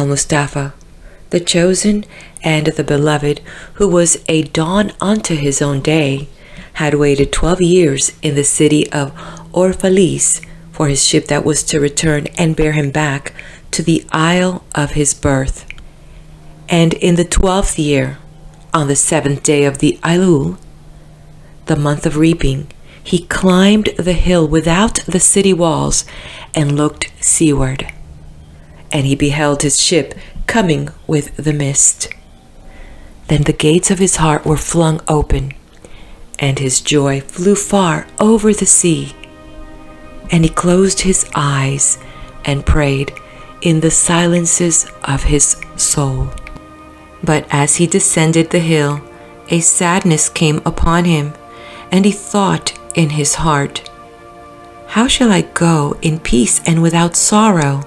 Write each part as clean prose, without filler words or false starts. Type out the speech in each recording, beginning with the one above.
Mustafa, the chosen and the beloved, who was a dawn unto his own day, had waited 12 years in the city of Orphalis for his ship that was to return and bear him back to the isle of his birth. And in the 12th year, on the 7th day of the Elul, the month of reaping, he climbed the hill without the city walls and looked seaward. And he beheld his ship coming with the mist. Then the gates of his heart were flung open, and his joy flew far over the sea. And he closed his eyes and prayed in the silences of his soul. But as he descended the hill, a sadness came upon him, and he thought in his heart, "How shall I go in peace and without sorrow?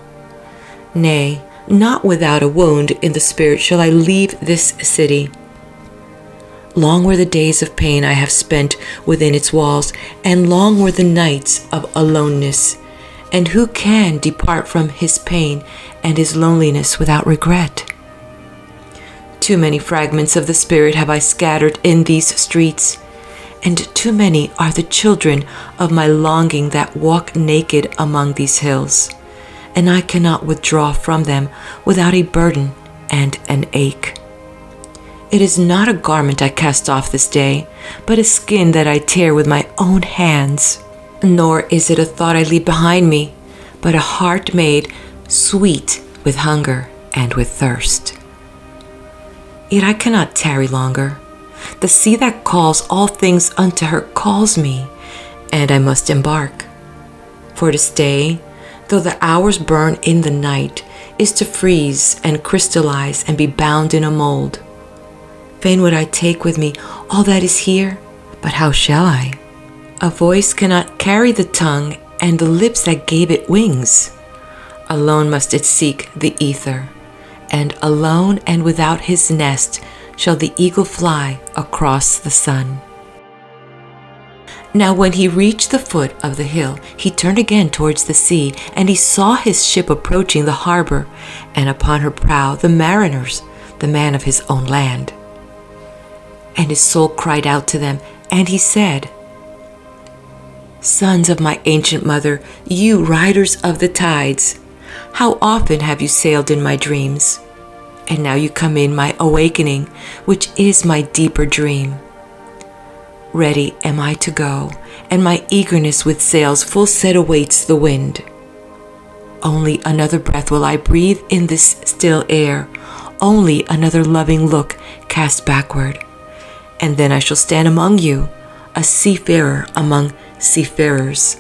Nay, not without a wound in the spirit shall I leave this city. Long were the days of pain I have spent within its walls, and long were the nights of aloneness. And who can depart from his pain and his loneliness without regret? Too many fragments of the spirit have I scattered in these streets, and too many are the children of my longing that walk naked among these hills, and I cannot withdraw from them without a burden and an ache. It is not a garment I cast off this day, but a skin that I tear with my own hands. Nor is it a thought I leave behind me, but a heart made sweet with hunger and with thirst. Yet I cannot tarry longer. The sea that calls all things unto her calls me, and I must embark. For to stay, though the hours burn in the night, is to freeze and crystallize and be bound in a mold. Fain would I take with me all that is here, but how shall I? A voice cannot carry the tongue and the lips that gave it wings. Alone must it seek the ether, and alone and without his nest shall the eagle fly across the sun. Now when he reached the foot of the hill, he turned again towards the sea, and he saw his ship approaching the harbor, and upon her prow the mariners, the man of his own land. And his soul cried out to them, and he said, "Sons of my ancient mother, you riders of the tides, how often have you sailed in my dreams? And now you come in my awakening, which is my deeper dream. Ready am I to go, and my eagerness with sails full set awaits the wind. Only another breath will I breathe in this still air, only another loving look cast backward. And then I shall stand among you, a seafarer among seafarers.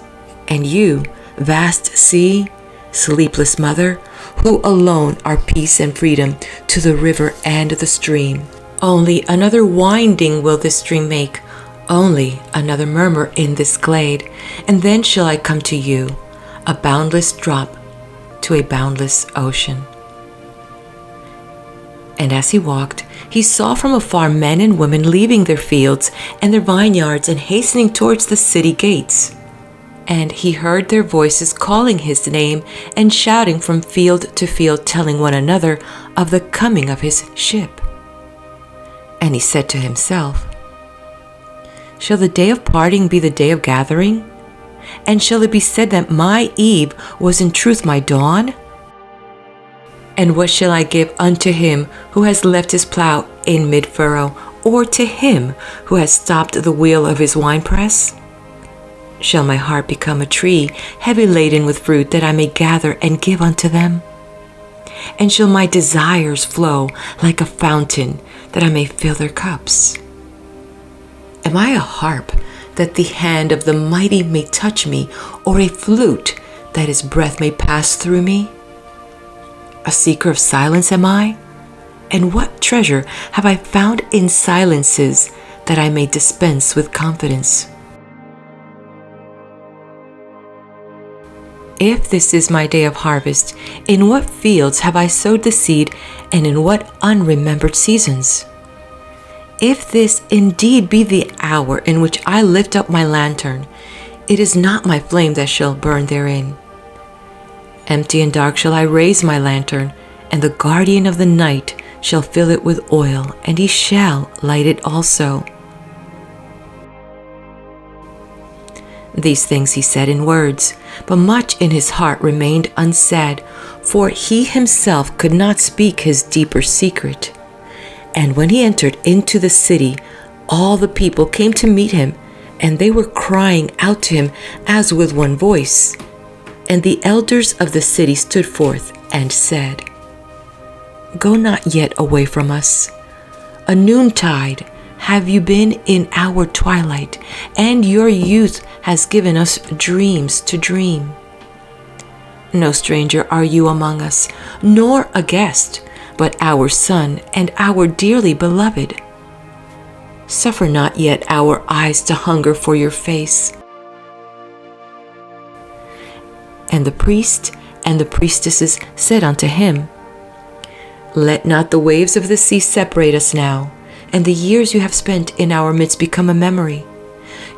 And you, vast sea, sleepless mother, who alone are peace and freedom to the river and the stream. Only another winding will this stream make, only another murmur in this glade, and then shall I come to you, a boundless drop to a boundless ocean." And as he walked, he saw from afar men and women leaving their fields and their vineyards and hastening towards the city gates. And he heard their voices calling his name and shouting from field to field, telling one another of the coming of his ship. And he said to himself, "Shall the day of parting be the day of gathering? And shall it be said that my eve was in truth my dawn? And what shall I give unto him who has left his plow in mid-furrow, or to him who has stopped the wheel of his winepress? Shall my heart become a tree, heavy laden with fruit, that I may gather and give unto them? And shall my desires flow like a fountain, that I may fill their cups? Am I a harp, that the hand of the mighty may touch me, or a flute, that his breath may pass through me? A seeker of silence am I? And what treasure have I found in silences, that I may dispense with confidence? If this is my day of harvest, in what fields have I sowed the seed, and in what unremembered seasons? If this indeed be the hour in which I lift up my lantern, it is not my flame that shall burn therein. Empty and dark shall I raise my lantern, and the guardian of the night shall fill it with oil, and he shall light it also. These things he said in words, but much in his heart remained unsaid, for he himself could not speak his deeper secret. And when he entered into the city, all the people came to meet him, and they were crying out to him as with one voice. And the elders of the city stood forth and said, Go not yet away from us. A noontide have you been in our twilight, and your youth has given us dreams to dream. No stranger are you among us, nor a guest, but our son and our dearly beloved. Suffer not yet our eyes to hunger for your face. And the priest and the priestesses said unto him, Let not the waves of the sea separate us now, and the years you have spent in our midst become a memory.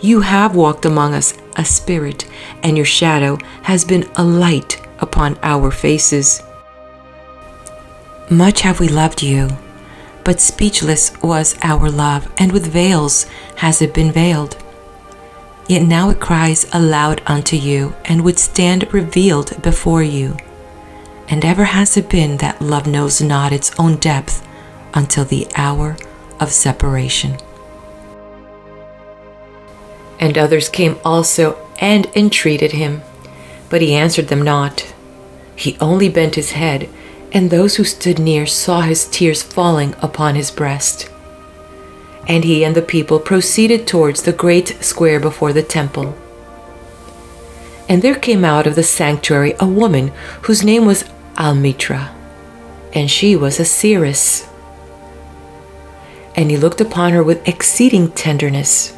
You have walked among us a spirit, and your shadow has been a light upon our faces. Much have we loved you, but speechless was our love, and with veils has it been veiled. Yet now it cries aloud unto you, and would stand revealed before you. And ever has it been that love knows not its own depth until the hour of separation. And others came also and entreated him, but he answered them not. He only bent his head, and those who stood near saw his tears falling upon his breast. And he and the people proceeded towards the great square before the temple. And there came out of the sanctuary a woman whose name was Almitra, and she was a seeress. And he looked upon her with exceeding tenderness,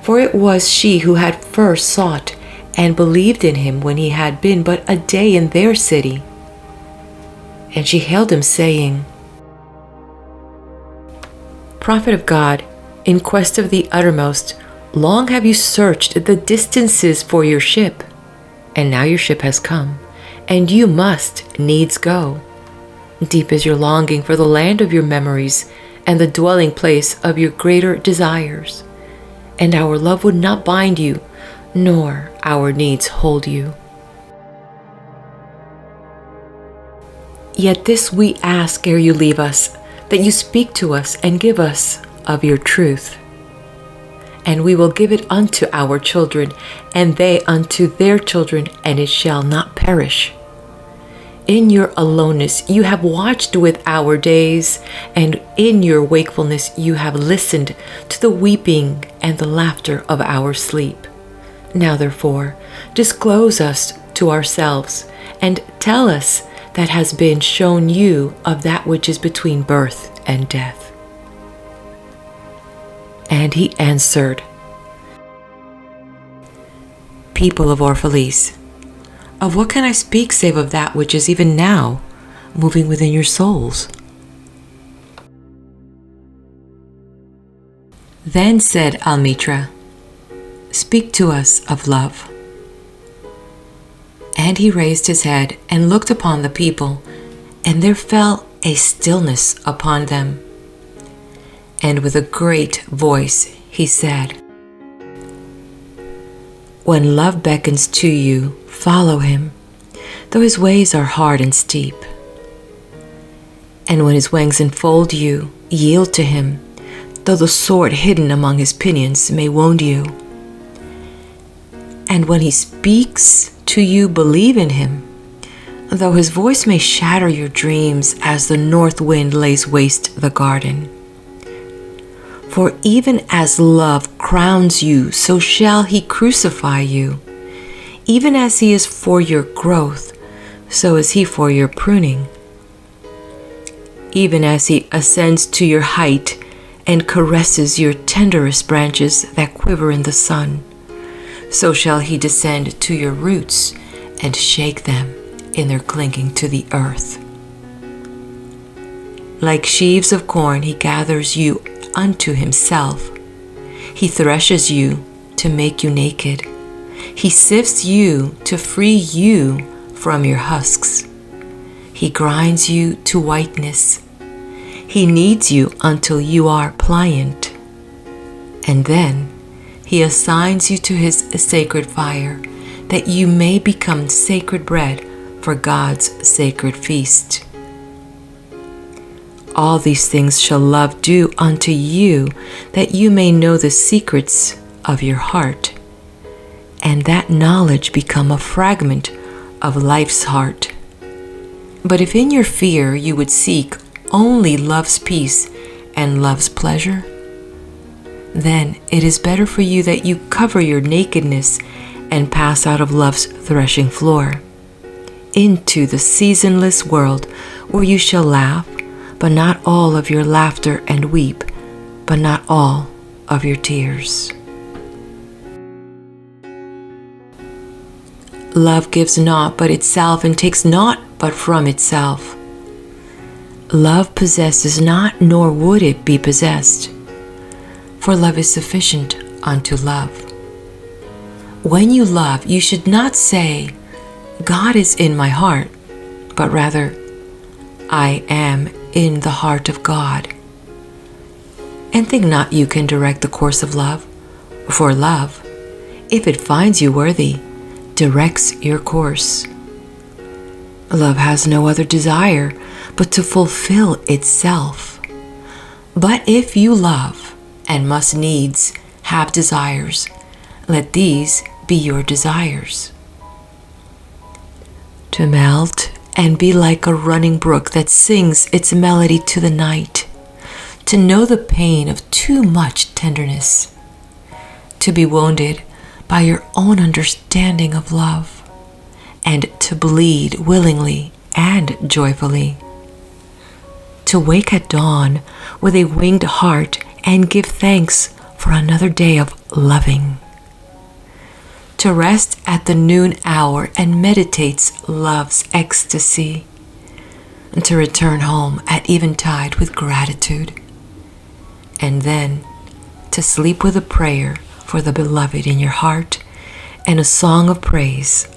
for it was she who had first sought and believed in him when he had been but a day in their city. And she hailed him, saying, Prophet of God, in quest of the uttermost, long have you searched the distances for your ship, and now your ship has come, and you must needs go. Deep is your longing for the land of your memories, and the dwelling place of your greater desires. And our love would not bind you, nor our needs hold you. Yet this we ask ere you leave us, that you speak to us and give us of your truth. And we will give it unto our children, and they unto their children, and it shall not perish. In your aloneness you have watched with our days, and in your wakefulness you have listened to the weeping and the laughter of our sleep. Now therefore, disclose us to ourselves, and tell us that has been shown you of that which is between birth and death. And he answered, People of Orphalese, of what can I speak save of that which is even now moving within your souls? Then said Almitra, Speak to us of love. And he raised his head and looked upon the people, and there fell a stillness upon them. And with a great voice he said, When love beckons to you, follow him, though his ways are hard and steep. And when his wings enfold you, yield to him, though the sword hidden among his pinions may wound you. And when he speaks to you, believe in him, though his voice may shatter your dreams as the north wind lays waste the garden. For even as love crowns you, so shall he crucify you. Even as he is for your growth, so is he for your pruning. Even as he ascends to your height and caresses your tenderest branches that quiver in the sun, so shall he descend to your roots and shake them in their clinging to the earth. Like sheaves of corn he gathers you unto himself. He threshes you to make you naked. He sifts you to free you from your husks. He He grinds you to whiteness. He kneads you until you are pliant. And then He assigns you to His sacred fire, that you may become sacred bread for God's sacred feast. All these things shall love do unto you, that you may know the secrets of your heart, and that knowledge become a fragment of life's heart. But if in your fear you would seek only love's peace and love's pleasure, then it is better for you that you cover your nakedness and pass out of love's threshing floor into the seasonless world, where you shall laugh, but not all of your laughter, and weep, but not all of your tears. Love gives not but itself, and takes naught but from itself. Love possesses not, nor would it be possessed, for love is sufficient unto love. When you love, you should not say, God is in my heart, but rather, I am in the heart of God. And think not you can direct the course of love, for love, if it finds you worthy, directs your course. Love has no other desire but to fulfill itself. But if you love, and must needs have desires, let these be your desires. To melt and be like a running brook that sings its melody to the night, to know the pain of too much tenderness, to be wounded by your own understanding of love, and to bleed willingly and joyfully, to wake at dawn with a winged heart and give thanks for another day of loving, to rest at the noon hour and meditates love's ecstasy, and to return home at eventide with gratitude, and then to sleep with a prayer for the beloved in your heart and a song of praise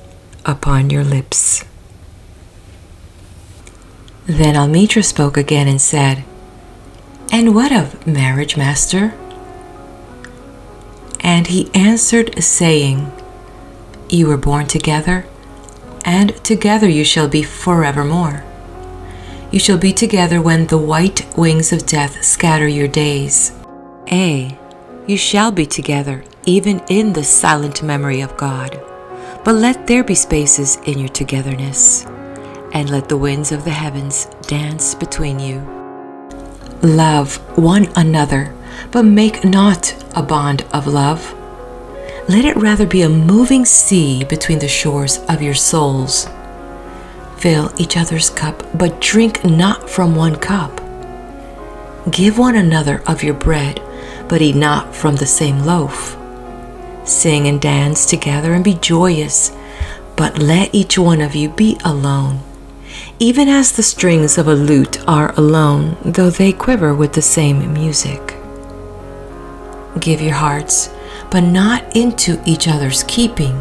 upon your lips. Then Almitra spoke again and said, And what of marriage, master? And he answered, saying, You were born together, and together you shall be forevermore. You shall be together when the white wings of death scatter your days. Ay, you shall be together, even in the silent memory of God. But let there be spaces in your togetherness, and let the winds of the heavens dance between you. Love one another, but make not a bond of love. Let it rather be a moving sea between the shores of your souls. Fill each other's cup, but drink not from one cup. Give one another of your bread, but eat not from the same loaf. Sing and dance together and be joyous, but let each one of you be alone, even as the strings of a lute are alone, though they quiver with the same music. Give your hearts, but not into each other's keeping,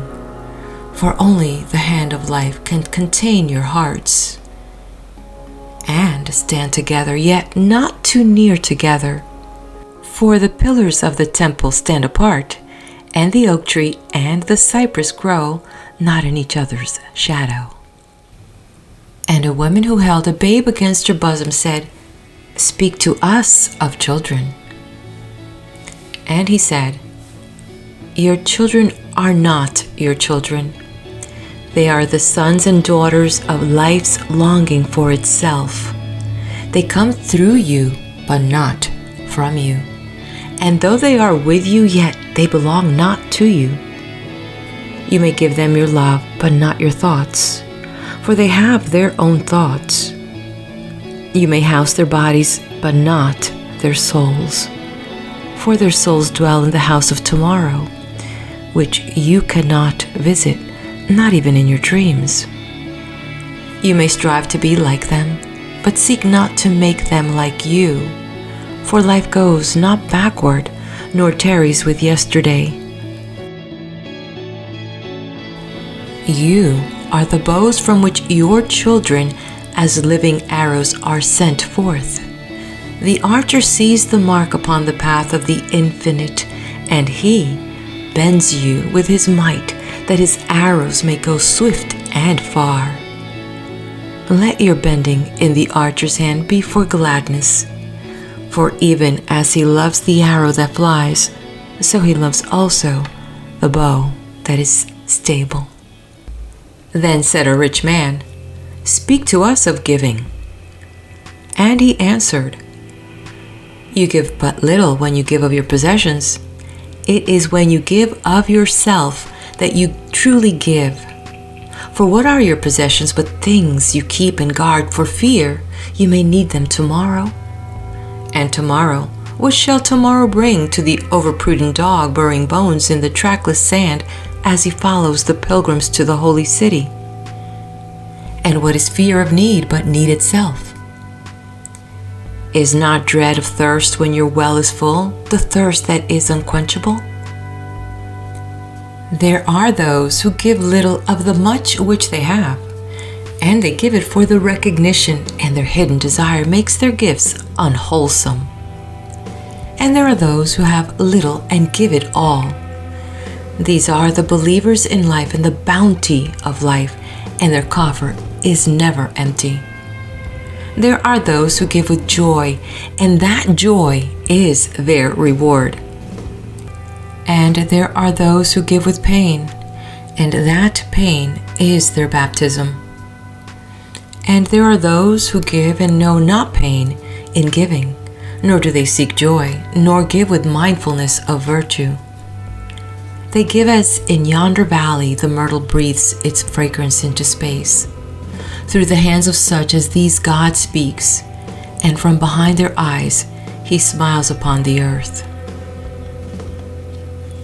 for only the hand of life can contain your hearts. And stand together, yet not too near together, for the pillars of the temple stand apart, and the oak tree and the cypress grow not in each other's shadow. And a woman who held a babe against her bosom said, Speak to us of children. And he said, Your children are not your children. They are the sons and daughters of life's longing for itself. They come through you, but not from you. And though they are with you, yet they belong not to you. You may give them your love, but not your thoughts, for they have their own thoughts. You may house their bodies, but not their souls, for their souls dwell in the house of tomorrow, which you cannot visit, not even in your dreams. You may strive to be like them, but seek not to make them like you, for life goes not backward, nor tarries with yesterday. You are the bows from which your children as living arrows are sent forth. The archer sees the mark upon the path of the infinite, and he bends you with his might, that his arrows may go swift and far. Let your bending in the archer's hand be for gladness, for even as he loves the arrow that flies, so he loves also the bow that is stable. Then said a rich man, Speak to us of giving. And he answered, You give but little when you give of your possessions. It is when you give of yourself that you truly give. For what are your possessions but things you keep and guard for fear you may need them tomorrow? And tomorrow, what shall tomorrow bring to the overprudent dog burying bones in the trackless sand as he follows the pilgrims to the holy city? And what is fear of need but need itself? Is not dread of thirst when your well is full, the thirst that is unquenchable? There are those who give little of the much which they have, and they give it for the recognition, and their hidden desire makes their gifts unwholesome. And there are those who have little and give it all. These are the believers in life and the bounty of life, and their coffer is never empty. There are those who give with joy, and that joy is their reward. And there are those who give with pain, and that pain is their baptism. And there are those who give and know not pain in giving, nor do they seek joy, nor give with mindfulness of virtue. They give as in yonder valley the myrtle breathes its fragrance into space. Through the hands of such as these God speaks, and from behind their eyes he smiles upon the earth.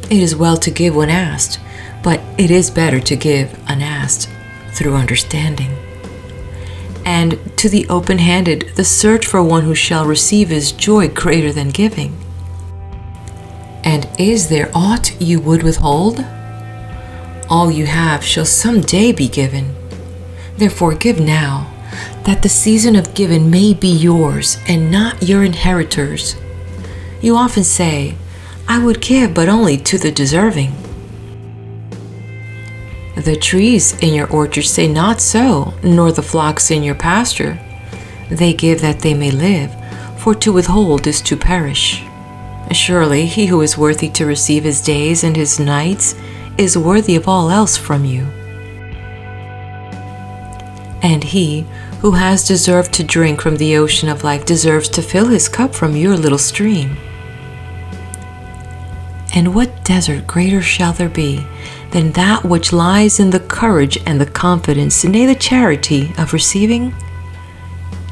It is well to give when asked, but it is better to give unasked, through understanding. And to the open-handed, the search for one who shall receive is joy greater than giving. And is there aught you would withhold? All you have shall some day be given. Therefore give now, that the season of giving may be yours and not your inheritors. You often say, I would give but only to the deserving. The trees in your orchard say not so, nor the flocks in your pasture. They give that they may live, for to withhold is to perish. Surely he who is worthy to receive his days and his nights is worthy of all else from you. And he who has deserved to drink from the ocean of life deserves to fill his cup from your little stream. And what desert greater shall there be than that which lies in the courage and the confidence, nay, the charity of receiving?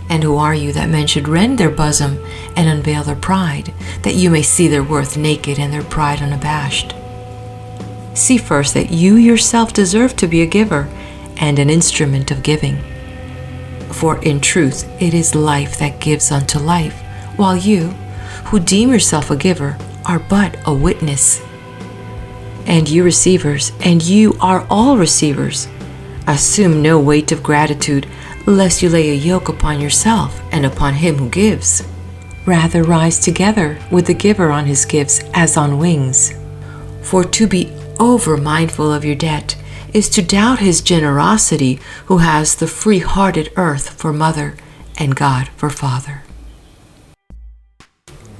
And who are you that men should rend their bosom and unveil their pride, that you may see their worth naked and their pride unabashed? See first that you yourself deserve to be a giver and an instrument of giving. For in truth it is life that gives unto life, while you, who deem yourself a giver, are but a witness. And you receivers, and you are all receivers, assume no weight of gratitude, lest you lay a yoke upon yourself and upon him who gives. Rather rise together with the giver on his gifts as on wings. For to be over mindful of your debt is to doubt his generosity, who has the free-hearted earth for mother and God for father.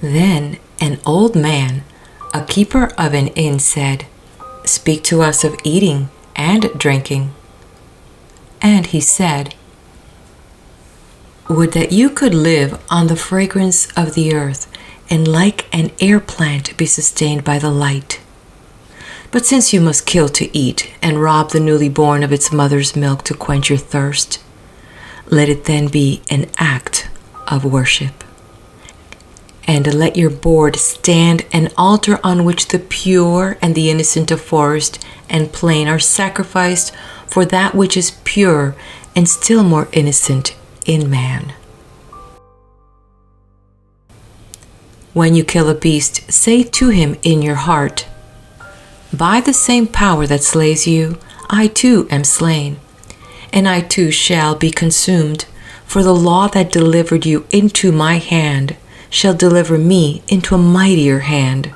Then an old man, a keeper of an inn, said, Speak to us of eating and drinking. And he said, Would that you could live on the fragrance of the earth, and like an air plant be sustained by the light. But since you must kill to eat, and rob the newly born of its mother's milk to quench your thirst, let it then be an act of worship. And let your board stand an altar on which the pure and the innocent of forest and plain are sacrificed for that which is pure and still more innocent in man. When you kill a beast, say to him in your heart, By the same power that slays you, I too am slain, and I too shall be consumed, For the law that delivered you into my hand shall deliver me into a mightier hand.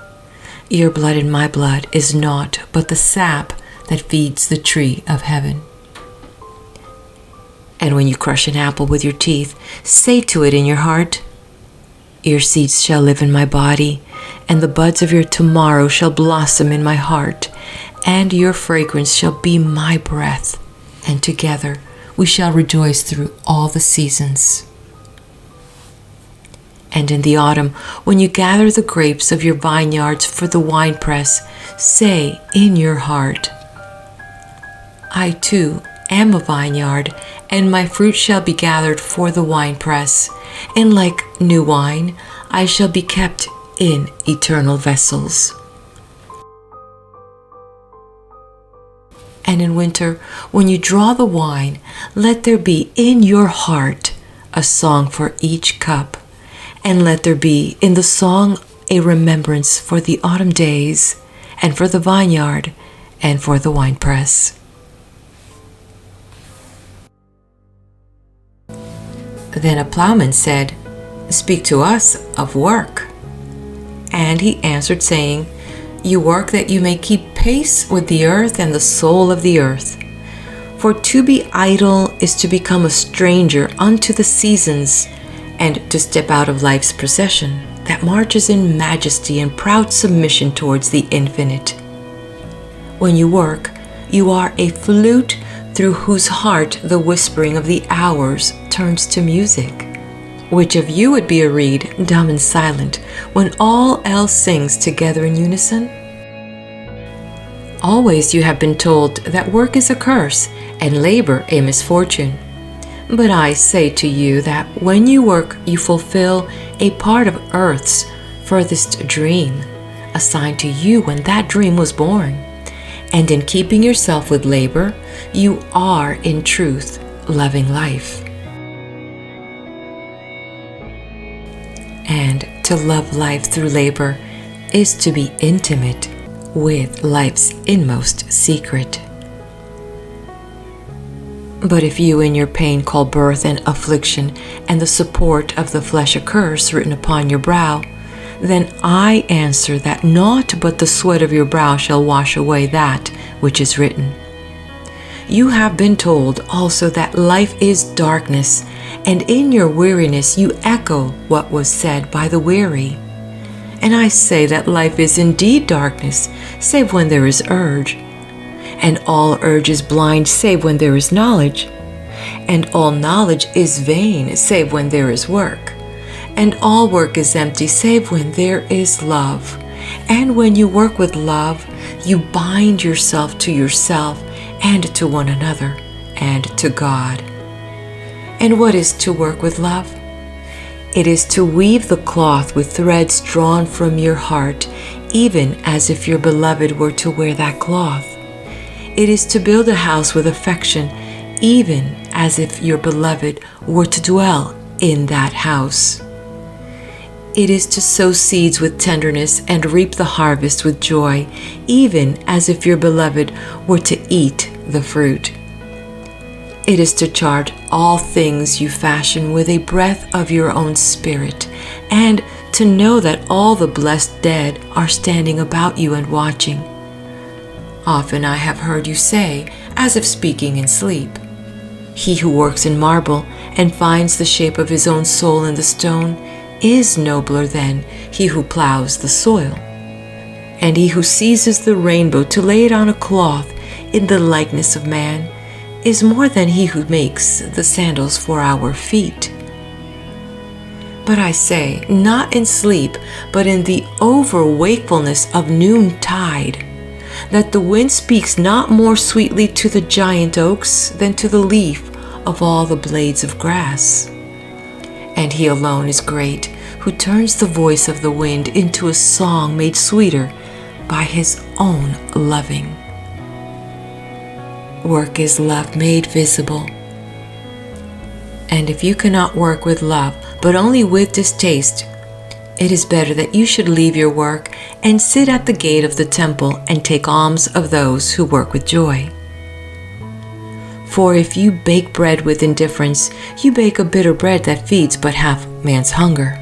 Your blood and my blood is naught but the sap that feeds the tree of heaven. And when you crush an apple with your teeth, say to it in your heart, your seeds shall live in my body, and the buds of your tomorrow shall blossom in my heart, and your fragrance shall be my breath, and together we shall rejoice through all the seasons. And in the autumn, when you gather the grapes of your vineyards for the winepress, say in your heart, I too am a vineyard, and my fruit shall be gathered for the winepress, and like new wine, I shall be kept in eternal vessels. And in winter, when you draw the wine, let there be in your heart a song for each cup, and let there be in the song a remembrance for the autumn days, and for the vineyard, and for the winepress. Then a plowman said, Speak to us of work. And he answered, saying, You work that you may keep pace with the earth and the soul of the earth. For to be idle is to become a stranger unto the seasons, and to step out of life's procession that marches in majesty and proud submission towards the infinite. When you work, you are a flute through whose heart the whispering of the hours turns to music. Which of you would be a reed, dumb and silent, when all else sings together in unison? Always you have been told that work is a curse and labor a misfortune. But I say to you that when you work, you fulfill a part of earth's furthest dream, assigned to you when that dream was born. And in keeping yourself with labor, you are in truth loving life. And to love life through labor is to be intimate with life's inmost secret. But if you in your pain call birth an affliction, and the support of the flesh a curse written upon your brow, then I answer that naught but the sweat of your brow shall wash away that which is written. You have been told also that life is darkness, and in your weariness you echo what was said by the weary. And I say that life is indeed darkness, save when there is urge. And all urge is blind, save when there is knowledge. And all knowledge is vain, save when there is work. And all work is empty, save when there is love. And when you work with love, you bind yourself to yourself, and to one another, and to God. And what is to work with love? It is to weave the cloth with threads drawn from your heart, even as if your beloved were to wear that cloth. It is to build a house with affection, even as if your beloved were to dwell in that house. It is to sow seeds with tenderness and reap the harvest with joy, even as if your beloved were to eat the fruit. It is to charge all things you fashion with a breath of your own spirit, and to know that all the blessed dead are standing about you and watching. Often I have heard you say, as if speaking in sleep, He who works in marble and finds the shape of his own soul in the stone is nobler than he who plows the soil. And he who seizes the rainbow to lay it on a cloth in the likeness of man is more than he who makes the sandals for our feet. But I say, not in sleep, but in the over-wakefulness of noontide, that the wind speaks not more sweetly to the giant oaks than to the leaf of all the blades of grass. And he alone is great, who turns the voice of the wind into a song made sweeter by his own loving. Work is love made visible. And if you cannot work with love, but only with distaste, it is better that you should leave your work and sit at the gate of the temple and take alms of those who work with joy. For if you bake bread with indifference, you bake a bitter bread that feeds but half man's hunger.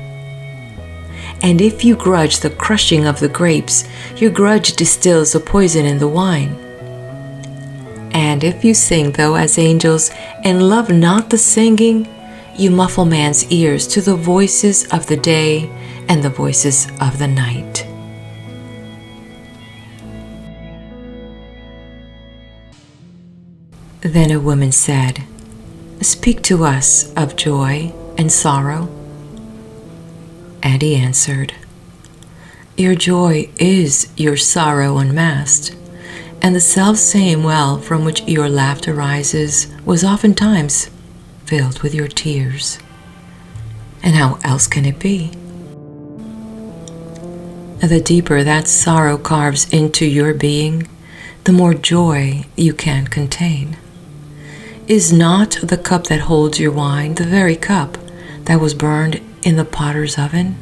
And if you grudge the crushing of the grapes, your grudge distills a poison in the wine. And if you sing, though, as angels, and love not the singing, you muffle man's ears to the voices of the day and the voices of the night. Then a woman said, "Speak to us of joy and sorrow." And he answered, "Your joy is your sorrow unmasked, and the self-same well from which your laughter rises was oftentimes filled with your tears. And how else can it be? The deeper that sorrow carves into your being, the more joy you can contain. Is not the cup that holds your wine the very cup that was burned in the potter's oven?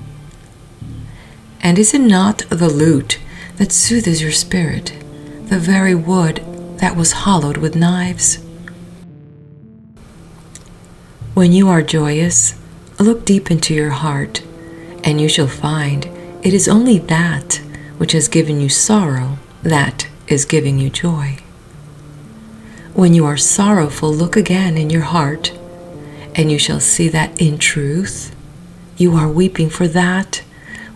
And is it not the lute that soothes your spirit, the very wood that was hollowed with knives? When you are joyous, look deep into your heart, and you shall find it is only that which has given you sorrow that is giving you joy. When you are sorrowful, look again in your heart, and you shall see that in truth you are weeping for that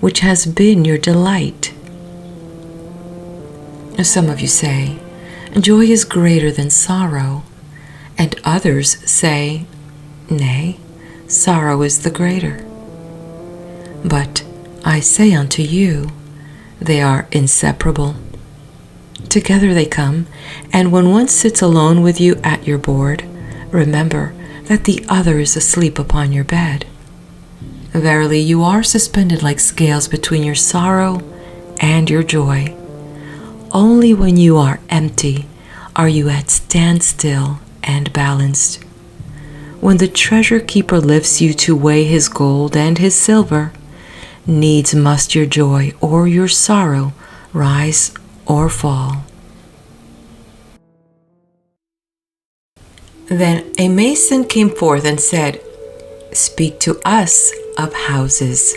which has been your delight. Some of you say, "Joy is greater than sorrow," and others say, "Nay, sorrow is the greater." But I say unto you, they are inseparable. Together they come, and when one sits alone with you at your board, remember that the other is asleep upon your bed. Verily, you are suspended like scales between your sorrow and your joy. Only when you are empty are you at standstill and balanced. When the treasure keeper lifts you to weigh his gold and his silver, needs must your joy or your sorrow rise or fall. Then a mason came forth and said, "Speak to us of houses."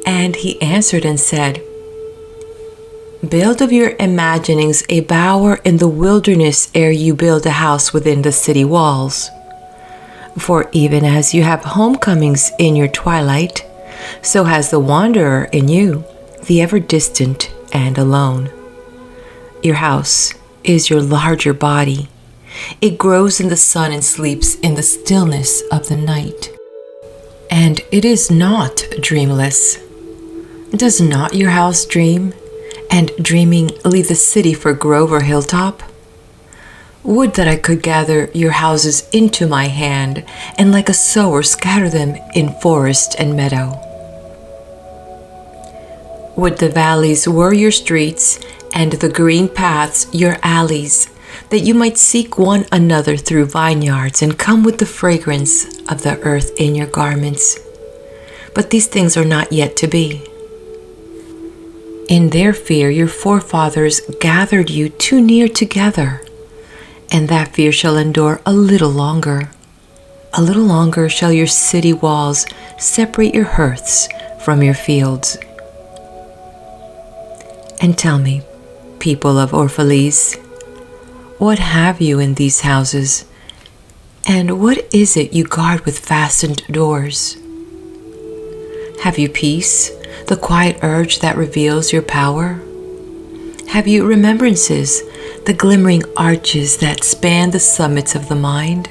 And he answered and said, "Build of your imaginings a bower in the wilderness ere you build a house within the city walls. For even as you have homecomings in your twilight, so has the wanderer in you, the ever distant and alone. Your house is your larger body. It grows in the sun and sleeps in the stillness of the night. And it is not dreamless. Does not your house dream, and dreaming leave the city for grove or hilltop? Would that I could gather your houses into my hand, and like a sower scatter them in forest and meadow. Would the valleys were your streets, and the green paths your alleys, that you might seek one another through vineyards, and come with the fragrance of the earth in your garments. But these things are not yet to be. In their fear your forefathers gathered you too near together, and that fear shall endure a little longer. A little longer shall your city walls separate your hearths from your fields. And tell me, people of Orphalese, what have you in these houses, and what is it you guard with fastened doors? Have you peace, the quiet urge that reveals your power? Have you remembrances, the glimmering arches that span the summits of the mind?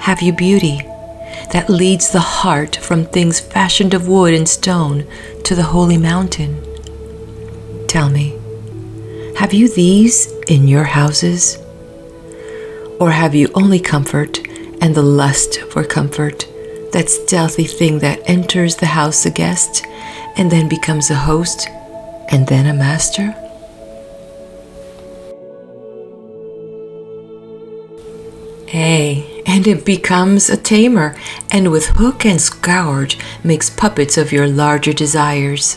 Have you beauty that leads the heart from things fashioned of wood and stone to the holy mountain? Tell me, have you these in your houses? Or have you only comfort and the lust for comfort, that stealthy thing that enters the house a guest and then becomes a host and then a master? And it becomes a tamer, and with hook and scourge makes puppets of your larger desires.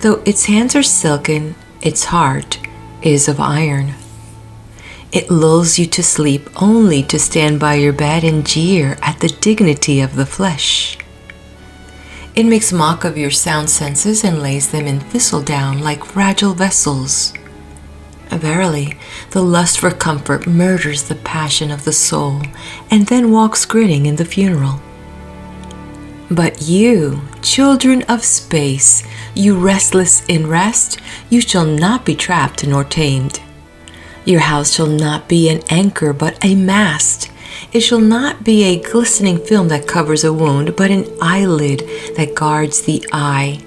Though its hands are silken, its heart is of iron. It lulls you to sleep only to stand by your bed and jeer at the dignity of the flesh. It makes mock of your sound senses and lays them in thistledown like fragile vessels. Verily, the lust for comfort murders the passion of the soul and then walks grinning in the funeral. But you, children of space, you restless in rest, you shall not be trapped nor tamed. Your house shall not be an anchor but a mast. It shall not be a glistening film that covers a wound, but an eyelid that guards the eye.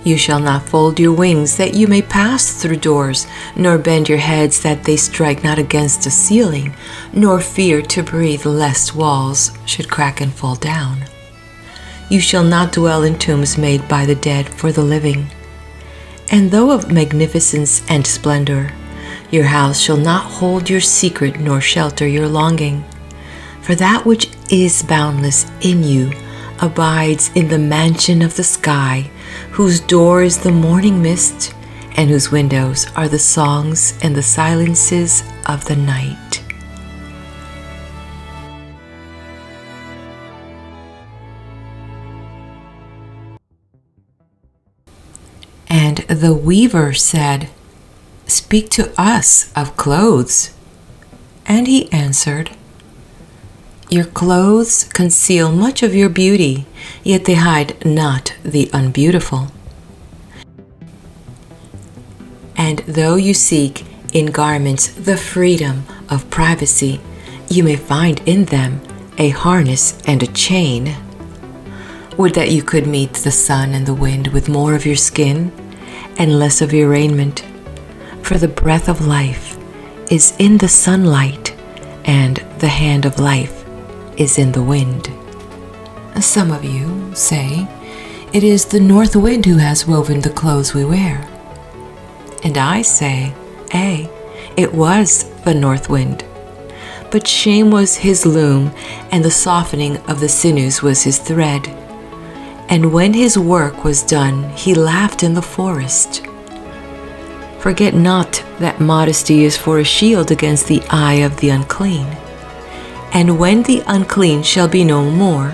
You shall not fold your wings that you may pass through doors, nor bend your heads that they strike not against a ceiling, nor fear to breathe lest walls should crack and fall down. You shall not dwell in tombs made by the dead for the living. And though of magnificence and splendor, your house shall not hold your secret nor shelter your longing. For that which is boundless in you abides in the mansion of the sky, whose door is the morning mist, and whose windows are the songs and the silences of the night. And the weaver said, "Speak to us of clothes." And he answered, "Your clothes conceal much of your beauty, yet they hide not the unbeautiful. And though you seek in garments the freedom of privacy, you may find in them a harness and a chain. Would that you could meet the sun and the wind with more of your skin and less of your raiment, for the breath of life is in the sunlight, and the hand of life is in the wind." Some of you say, "It is the north wind who has woven the clothes we wear." And I say, it was the north wind. But shame was his loom, and the softening of the sinews was his thread. And when his work was done, he laughed in the forest. Forget not that modesty is for a shield against the eye of the unclean. And when the unclean shall be no more,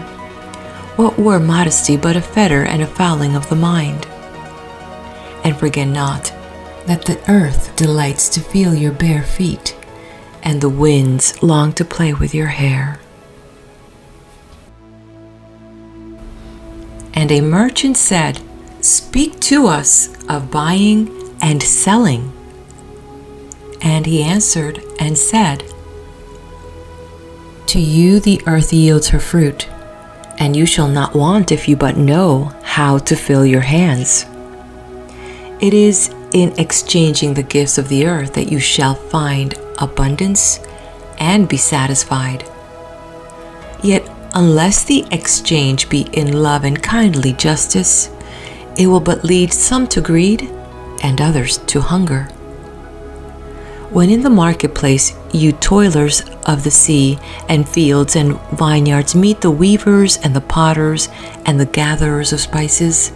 what were modesty but a fetter and a fouling of the mind? And forget not that the earth delights to feel your bare feet, and the winds long to play with your hair. And a merchant said, "Speak to us of buying and selling." And he answered and said, "To you the earth yields her fruit, and you shall not want if you but know how to fill your hands. It is in exchanging the gifts of the earth that you shall find abundance and be satisfied. Yet unless the exchange be in love and kindly justice, it will but lead some to greed and others to hunger. When in the marketplace you toilers of the sea and fields and vineyards meet the weavers and the potters and the gatherers of spices,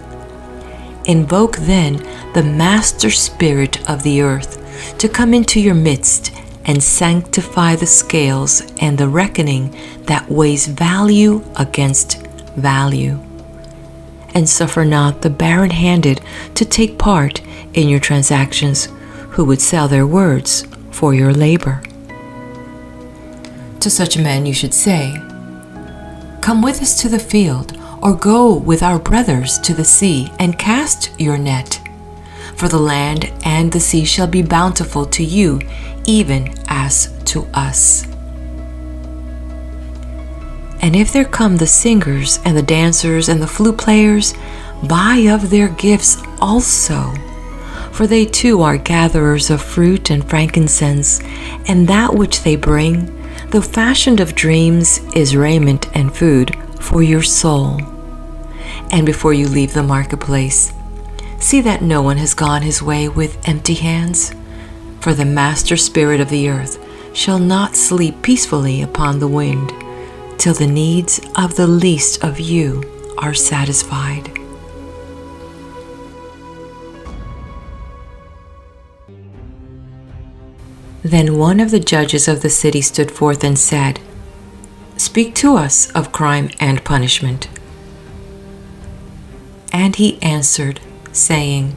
invoke then the master spirit of the earth to come into your midst and sanctify the scales and the reckoning that weighs value against value. And suffer not the barren-handed to take part in your transactions, who would sell their words for your labor. To such men you should say, Come with us to the field, or go with our brothers to the sea, and cast your net. For the land and the sea shall be bountiful to you, even as to us. And if there come the singers and the dancers and the flute players, buy of their gifts also. For they too are gatherers of fruit and frankincense, and that which they bring, though fashioned of dreams, is raiment and food for your soul. And before you leave the marketplace, see that no one has gone his way with empty hands, for the master spirit of the earth shall not sleep peacefully upon the wind, till the needs of the least of you are satisfied. Then one of the judges of the city stood forth and said, "Speak to us of crime and punishment." And he answered, saying,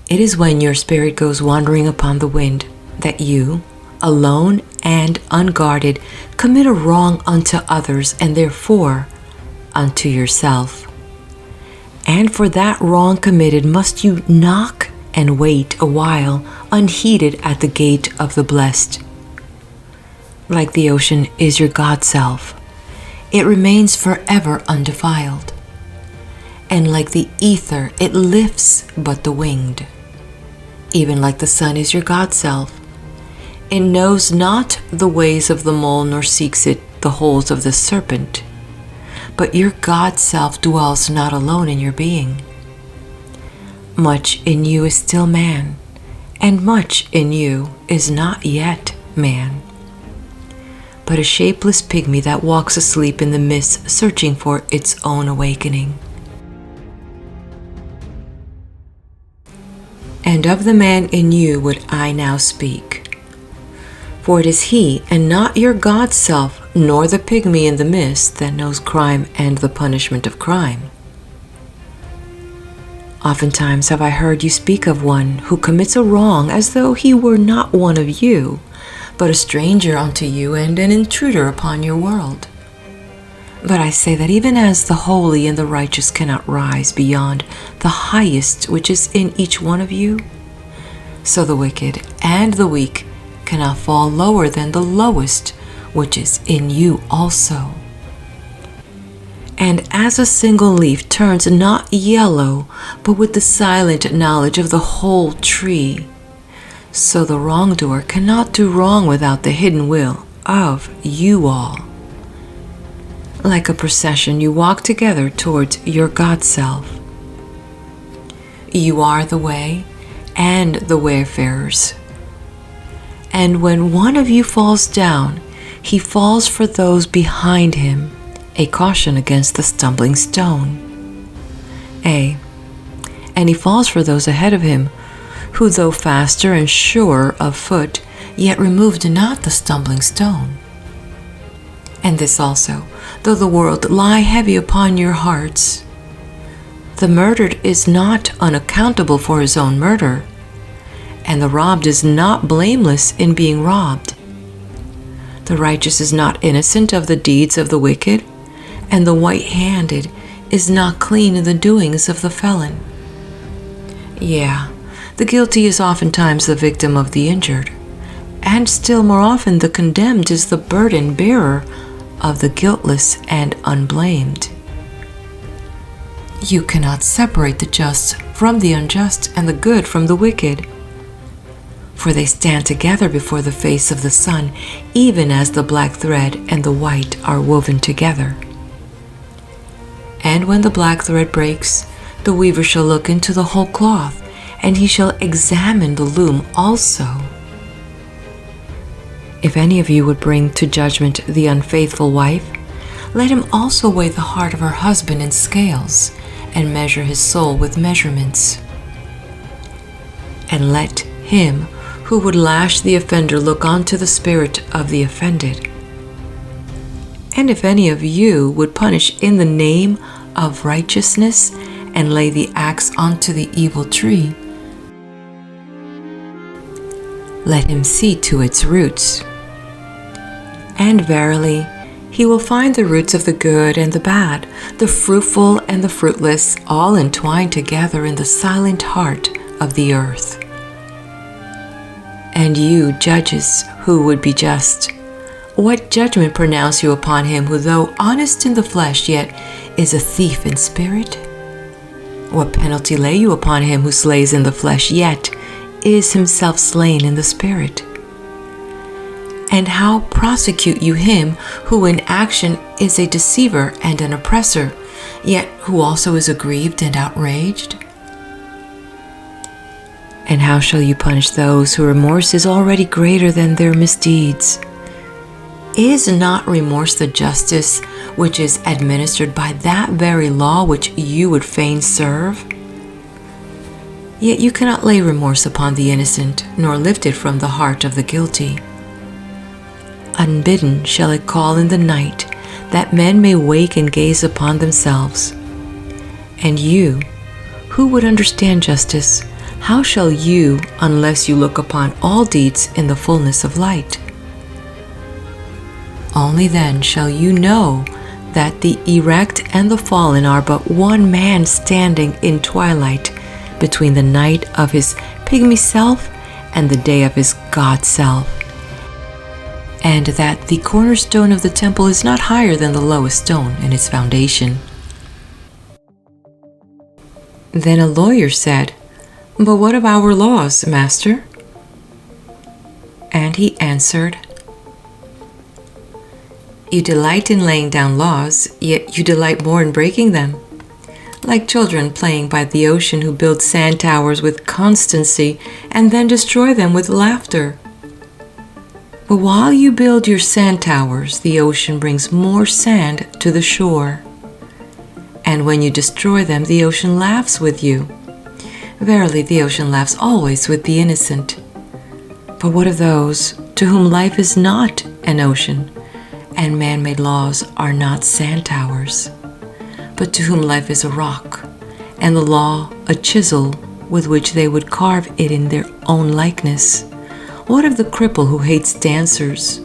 "It is when your spirit goes wandering upon the wind that you, alone and unguarded, commit a wrong unto others and therefore unto yourself. And for that wrong committed must you knock and wait a while unheeded at the gate of the blessed. Like the ocean is your God self. It remains forever undefiled. And like the ether, it lifts but the winged. Even like the sun is your God self. It knows not the ways of the mole, nor seeks it the holes of the serpent. But your God self dwells not alone in your being. Much in you is still man, and much in you is not yet man, but a shapeless pygmy that walks asleep in the mist, searching for its own awakening. And of the man in you would I now speak. For it is he, and not your God self, nor the pygmy in the mist, that knows crime and the punishment of crime. Oftentimes have I heard you speak of one who commits a wrong as though he were not one of you, but a stranger unto you and an intruder upon your world. But I say that even as the holy and the righteous cannot rise beyond the highest which is in each one of you, so the wicked and the weak cannot fall lower than the lowest which is in you also. And as a single leaf turns not yellow, but with the silent knowledge of the whole tree, so the wrongdoer cannot do wrong without the hidden will of you all. Like a procession, you walk together towards your God self. You are the way and the wayfarers. And when one of you falls down, he falls for those behind him, a caution against the stumbling stone. And he falls for those ahead of him, who though faster and surer of foot, yet removed not the stumbling stone. And this also, though the world lie heavy upon your hearts, the murdered is not unaccountable for his own murder, and the robbed is not blameless in being robbed. The righteous is not innocent of the deeds of the wicked, and the white-handed is not clean in the doings of the felon. The guilty is oftentimes the victim of the injured, and still more often the condemned is the burden bearer of the guiltless and unblamed. You cannot separate the just from the unjust and the good from the wicked, for they stand together before the face of the sun, even as the black thread and the white are woven together. And when the black thread breaks, the weaver shall look into the whole cloth, and he shall examine the loom also. If any of you would bring to judgment the unfaithful wife, let him also weigh the heart of her husband in scales, and measure his soul with measurements. And let him who would lash the offender look unto the spirit of the offended. And if any of you would punish in the name of righteousness, and lay the axe onto the evil tree, let him see to its roots. And verily, he will find the roots of the good and the bad, the fruitful and the fruitless, all entwined together in the silent heart of the earth. And you, judges, who would be just, what judgment pronounce you upon him who, though honest in the flesh, yet is a thief in spirit? What penalty lay you upon him who slays in the flesh, yet is himself slain in the spirit? And how prosecute you him who in action is a deceiver and an oppressor, yet who also is aggrieved and outraged? And how shall you punish those whose remorse is already greater than their misdeeds? Is not remorse the justice which is administered by that very law which you would fain serve? Yet you cannot lay remorse upon the innocent, nor lift it from the heart of the guilty. Unbidden shall it call in the night, that men may wake and gaze upon themselves. And you, who would understand justice, how shall you, unless you look upon all deeds in the fullness of light? Only then shall you know that the erect and the fallen are but one man standing in twilight between the night of his pygmy self and the day of his God self, and that the cornerstone of the temple is not higher than the lowest stone in its foundation. Then a lawyer said, "But what of our laws, Master?" And he answered, "You delight in laying down laws, yet you delight more in breaking them, like children playing by the ocean who build sand towers with constancy and then destroy them with laughter. But while you build your sand towers, the ocean brings more sand to the shore. And when you destroy them, the ocean laughs with you. Verily, the ocean laughs always with the innocent. But what of those to whom life is not an ocean, and man-made laws are not sand towers, but to whom life is a rock, and the law a chisel with which they would carve it in their own likeness? What of the cripple who hates dancers?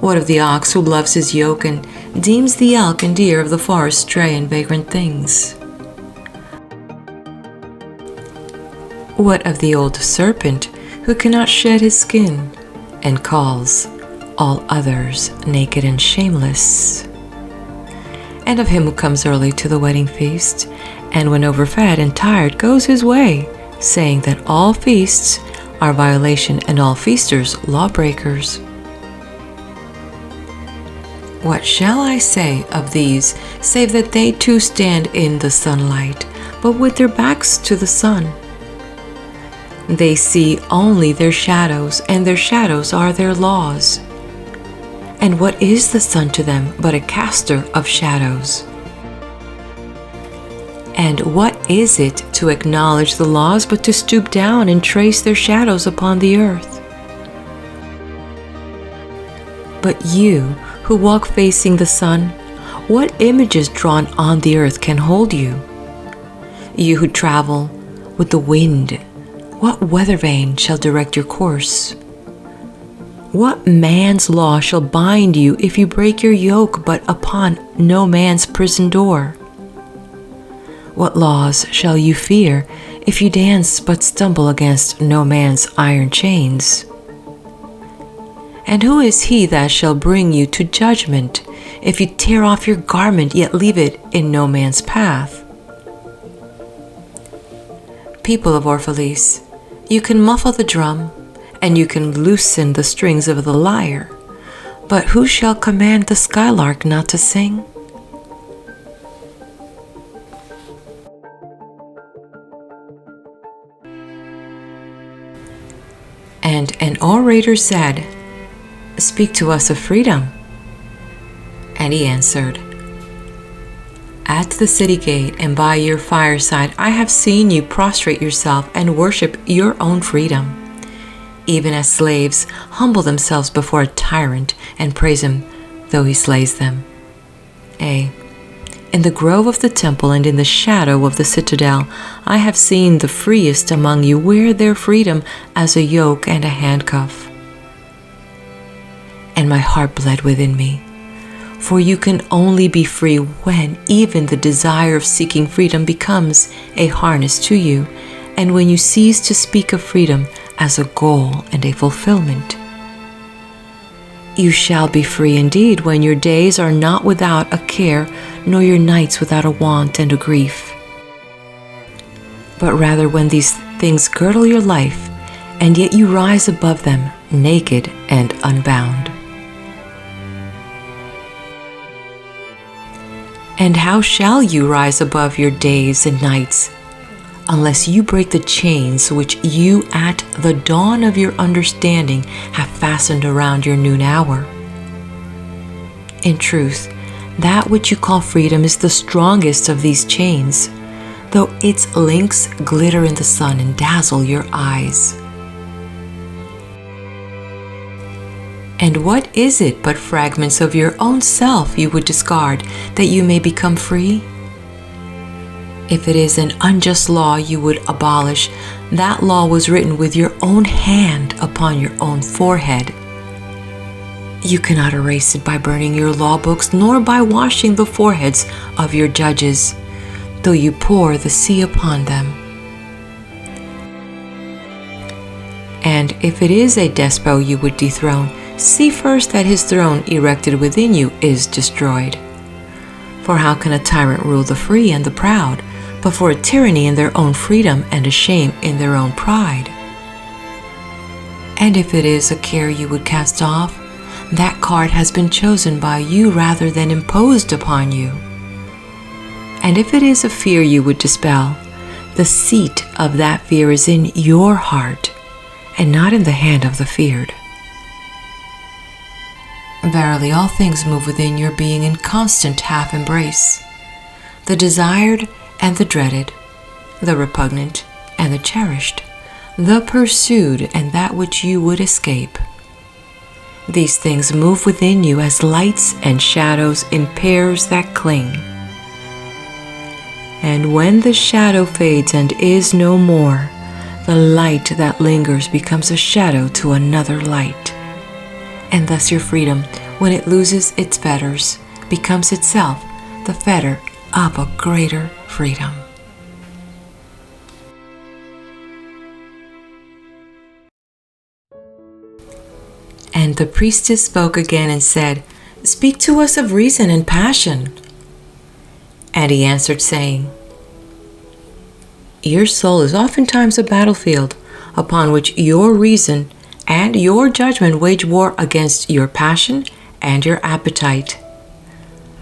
What of the ox who loves his yoke and deems the elk and deer of the forest stray and vagrant things? What of the old serpent who cannot shed his skin and calls all others naked and shameless? And of him who comes early to the wedding feast, and when overfed and tired goes his way, saying that all feasts are violation and all feasters lawbreakers? What shall I say of these, save that they too stand in the sunlight, but with their backs to the sun? They see only their shadows, and their shadows are their laws. And what is the sun to them but a caster of shadows? And what is it to acknowledge the laws but to stoop down and trace their shadows upon the earth? But you, who walk facing the sun, what images drawn on the earth can hold you? You who travel with the wind, what weather vane shall direct your course? What man's law shall bind you if you break your yoke but upon no man's prison door? What laws shall you fear if you dance but stumble against no man's iron chains? And who is he that shall bring you to judgment if you tear off your garment yet leave it in no man's path? People of Orphalese, you can muffle the drum, and you can loosen the strings of the lyre, but who shall command the skylark not to sing? And an orator said, "Speak to us of freedom." And he answered, "At the city gate and by your fireside I have seen you prostrate yourself and worship your own freedom, even as slaves humble themselves before a tyrant and praise him though he slays them. In the grove of the temple and in the shadow of the citadel, I have seen the freest among you wear their freedom as a yoke and a handcuff. And my heart bled within me, for you can only be free when even the desire of seeking freedom becomes a harness to you, and when you cease to speak of freedom as a goal and a fulfillment. You shall be free indeed when your days are not without a care, nor your nights without a want and a grief. But rather when these things girdle your life, and yet you rise above them, naked and unbound. And how shall you rise above your days and nights, unless you break the chains which you at the dawn of your understanding have fastened around your noon hour? In truth, that which you call freedom is the strongest of these chains, though its links glitter in the sun and dazzle your eyes. And what is it but fragments of your own self you would discard that you may become free? If it is an unjust law you would abolish, that law was written with your own hand upon your own forehead. You cannot erase it by burning your law books, nor by washing the foreheads of your judges, though you pour the sea upon them. And if it is a despot you would dethrone, see first that his throne erected within you is destroyed. For how can a tyrant rule the free and the proud, but for a tyranny in their own freedom and a shame in their own pride? And if it is a care you would cast off, that card has been chosen by you rather than imposed upon you. And if it is a fear you would dispel, the seat of that fear is in your heart, and not in the hand of the feared. Verily, all things move within your being in constant half embrace, the desired and the dreaded, the repugnant and the cherished, the pursued and that which you would escape. These things move within you as lights and shadows in pairs that cling. And when the shadow fades and is no more, the light that lingers becomes a shadow to another light. And thus your freedom, when it loses its fetters, becomes itself the fetter of a greater freedom. And the priestess spoke again and said, "Speak to us of reason and passion." And he answered, saying, "Your soul is oftentimes a battlefield upon which your reason and your judgment wage war against your passion and your appetite.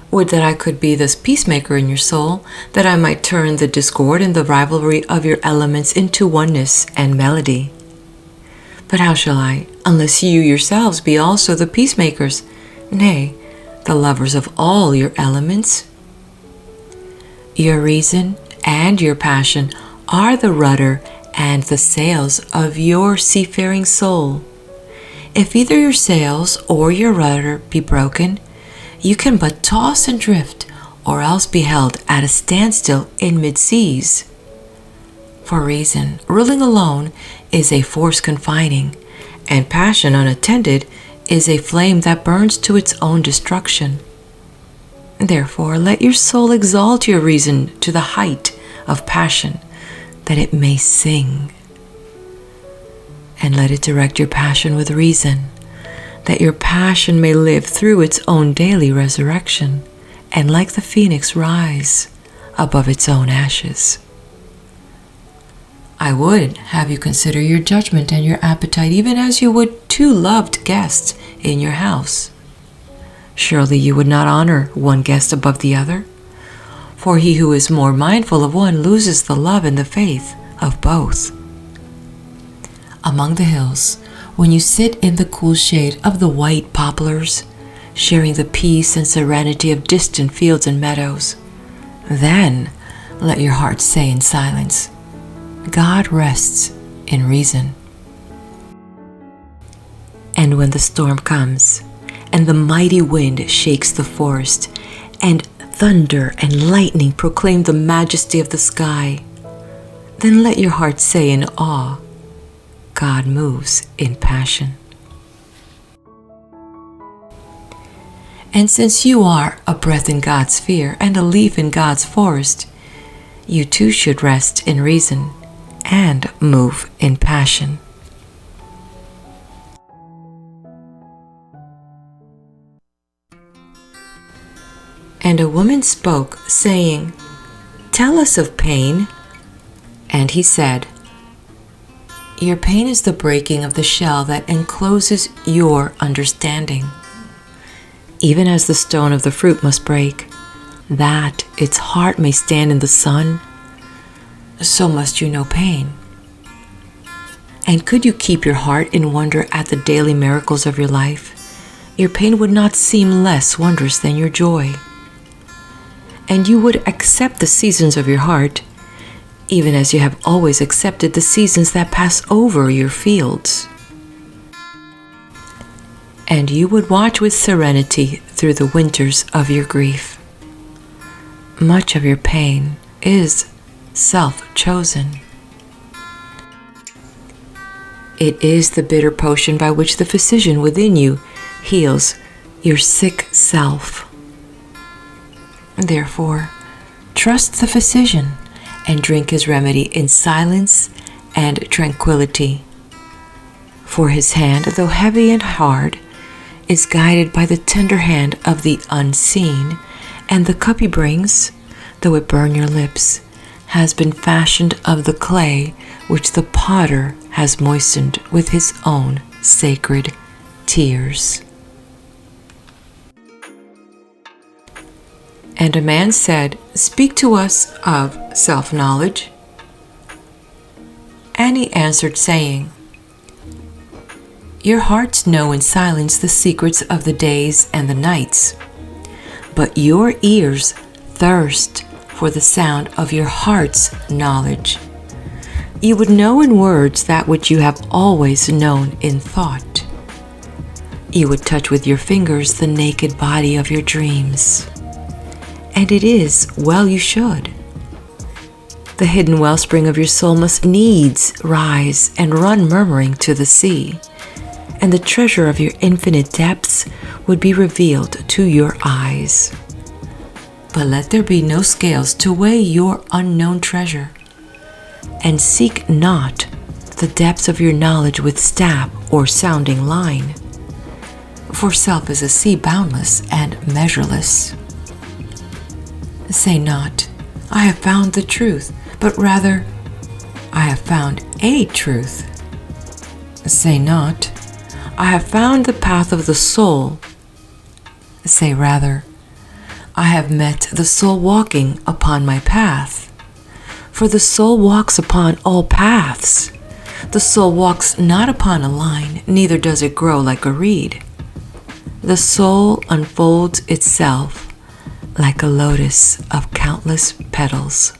Would that I could be this peacemaker in your soul, that I might turn the discord and the rivalry of your elements into oneness and melody. But how shall I, unless you yourselves be also the peacemakers, nay, the lovers of all your elements? Your reason and your passion are the rudder and the sails of your seafaring soul. If either your sails or your rudder be broken, you can but toss and drift, or else be held at a standstill in mid-seas. For reason, ruling alone, is a force confining, and passion unattended is a flame that burns to its own destruction. Therefore, let your soul exalt your reason to the height of passion, that it may sing. And let it direct your passion with reason, that your passion may live through its own daily resurrection, and like the phoenix rise above its own ashes. I would have you consider your judgment and your appetite even as you would two loved guests in your house. Surely you would not honor one guest above the other, for he who is more mindful of one loses the love and the faith of both. Among the hills, when you sit in the cool shade of the white poplars, sharing the peace and serenity of distant fields and meadows, then let your heart say in silence, God rests in reason. And when the storm comes, and the mighty wind shakes the forest, and thunder and lightning proclaim the majesty of the sky, then let your heart say in awe, God moves in passion. And since you are a breath in God's sphere and a leaf in God's forest, you too should rest in reason and move in passion. And a woman spoke, saying, Tell us of pain. And he said, Your pain is the breaking of the shell that encloses your understanding. Even as the stone of the fruit must break, that its heart may stand in the sun, so must you know pain. And could you keep your heart in wonder at the daily miracles of your life, your pain would not seem less wondrous than your joy. And you would accept the seasons of your heart, even as you have always accepted the seasons that pass over your fields. And you would watch with serenity through the winters of your grief. Much of your pain is self-chosen. It is the bitter potion by which the physician within you heals your sick self. Therefore, trust the physician and drink his remedy in silence and tranquility. For his hand, though heavy and hard, is guided by the tender hand of the unseen, and the cup he brings, though it burn your lips, has been fashioned of the clay which the potter has moistened with his own sacred tears. And a man said, "Speak to us of self-knowledge." And he answered, saying, "Your hearts know in silence the secrets of the days and the nights, but your ears thirst for the sound of your heart's knowledge. You would know in words that which you have always known in thought. You would touch with your fingers the naked body of your dreams. And it is well you should. The hidden wellspring of your soul must needs rise and run murmuring to the sea, and the treasure of your infinite depths would be revealed to your eyes. But let there be no scales to weigh your unknown treasure, and seek not the depths of your knowledge with staff or sounding line, for self is a sea boundless and measureless. Say not, I have found the truth, but rather, I have found a truth. Say not, I have found the path of the soul. Say rather, I have met the soul walking upon my path. For the soul walks upon all paths. The soul walks not upon a line, neither does it grow like a reed. The soul unfolds itself like a lotus of countless petals.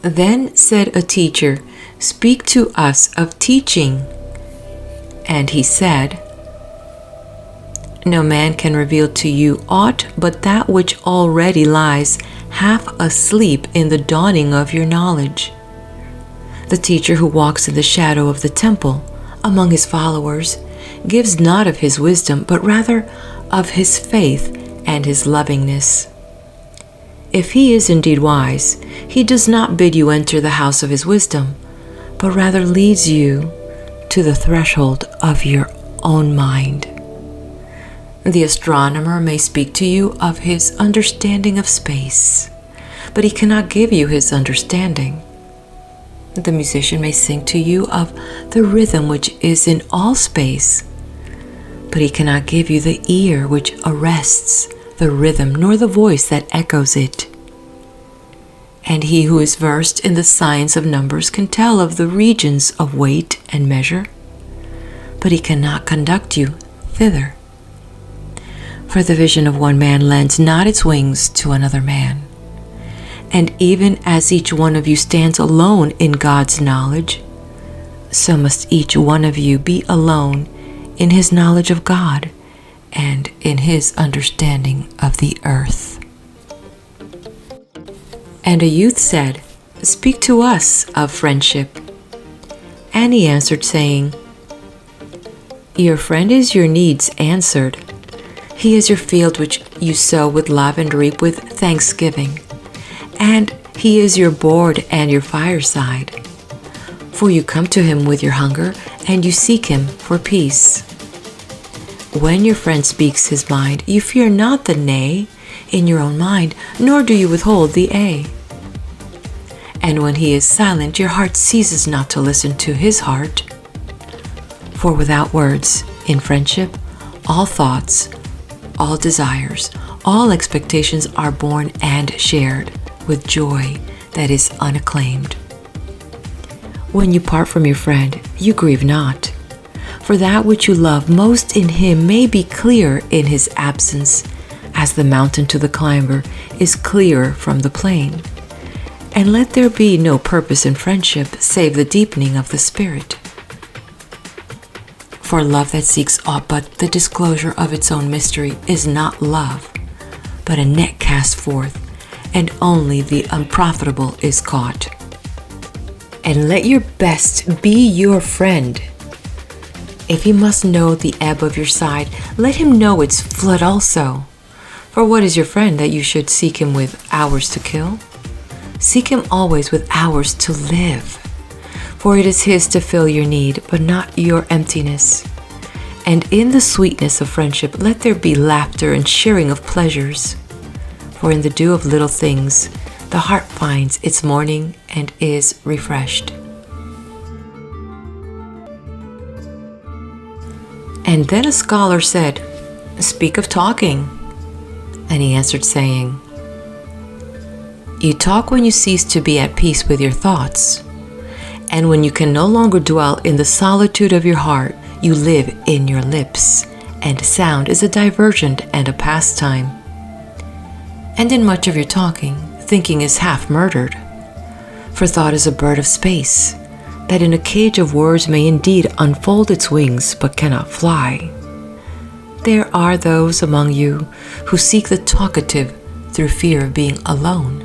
Then said a teacher, "Speak to us of teaching." And he said, "No man can reveal to you aught but that which already lies half asleep in the dawning of your knowledge. The teacher who walks in the shadow of the temple among his followers gives not of his wisdom, but rather of his faith and his lovingness. If he is indeed wise, he does not bid you enter the house of his wisdom, but rather leads you to the threshold of your own mind. The astronomer may speak to you of his understanding of space, but he cannot give you his understanding. The musician may sing to you of the rhythm which is in all space, but he cannot give you the ear which arrests the rhythm, nor the voice that echoes it. And he who is versed in the science of numbers can tell of the regions of weight and measure, but he cannot conduct you thither. For the vision of one man lends not its wings to another man. And even as each one of you stands alone in God's knowledge, so must each one of you be alone in his knowledge of God and in his understanding of the earth." And a youth said, "Speak to us of friendship." And he answered, saying, "Your friend is your needs answered. He is your field which you sow with love and reap with thanksgiving. And he is your board and your fireside. For you come to him with your hunger, and you seek him for peace. When your friend speaks his mind, you fear not the nay in your own mind, nor do you withhold the a. And when he is silent, your heart ceases not to listen to his heart. For without words, in friendship, all thoughts, all desires, all expectations are born and shared with joy that is unacclaimed. When you part from your friend, you grieve not, for that which you love most in him may be clear in his absence, as the mountain to the climber is clearer from the plain. And let there be no purpose in friendship save the deepening of the spirit. For love that seeks aught but the disclosure of its own mystery is not love, but a net cast forth, and only the unprofitable is caught. And let your best be your friend. If he must know the ebb of your side, let him know its flood also. For what is your friend that you should seek him with hours to kill? Seek him always with hours to live. For it is his to fill your need, but not your emptiness. And in the sweetness of friendship, let there be laughter and sharing of pleasures. For in the dew of little things, the heart finds its morning and is refreshed. And then a scholar said, "Speak of talking." And he answered, saying, "You talk when you cease to be at peace with your thoughts. And when you can no longer dwell in the solitude of your heart, you live in your lips, and sound is a diversion and a pastime. And in much of your talking, thinking is half murdered. For thought is a bird of space, that in a cage of words may indeed unfold its wings, but cannot fly. There are those among you who seek the talkative through fear of being alone.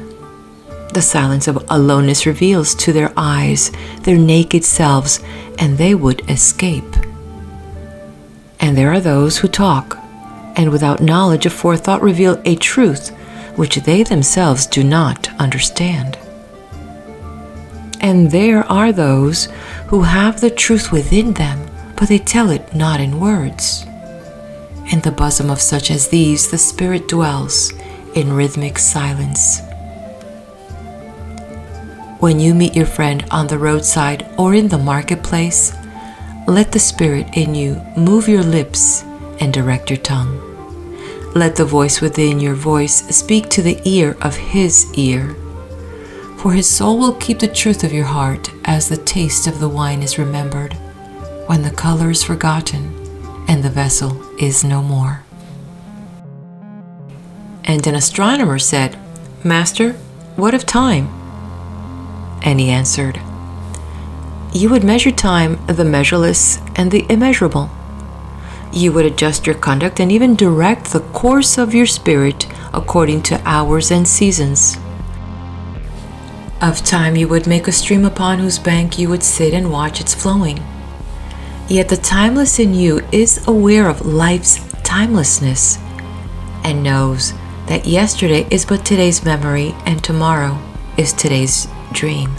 The silence of aloneness reveals to their eyes their naked selves, and they would escape. And there are those who talk, and without knowledge of forethought reveal a truth which they themselves do not understand. And there are those who have the truth within them, but they tell it not in words. In the bosom of such as these, the spirit dwells in rhythmic silence. When you meet your friend on the roadside or in the marketplace, let the spirit in you move your lips and direct your tongue. Let the voice within your voice speak to the ear of his ear. For his soul will keep the truth of your heart as the taste of the wine is remembered, when the color is forgotten and the vessel is no more. And an astronomer said, "Master, what of time?" And he answered, "You would measure time, the measureless and the immeasurable. You would adjust your conduct and even direct the course of your spirit according to hours and seasons. Of time you would make a stream upon whose bank you would sit and watch its flowing. Yet the timeless in you is aware of life's timelessness and knows that yesterday is but today's memory and tomorrow is today's dream.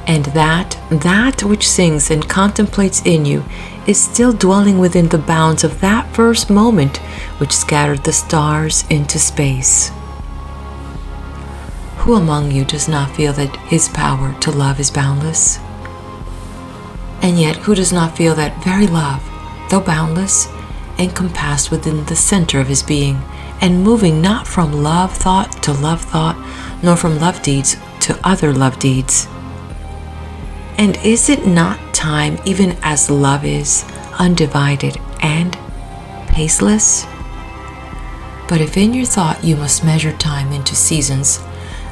And that which sings and contemplates in you is still dwelling within the bounds of that first moment which scattered the stars into space. Who among you does not feel that his power to love is boundless? And yet who does not feel that very love, though boundless, encompassed within the center of his being, and moving not from love thought to love thought, nor from love deeds to other love deeds? And is it not time, even as love is, undivided and paceless? But if in your thought you must measure time into seasons,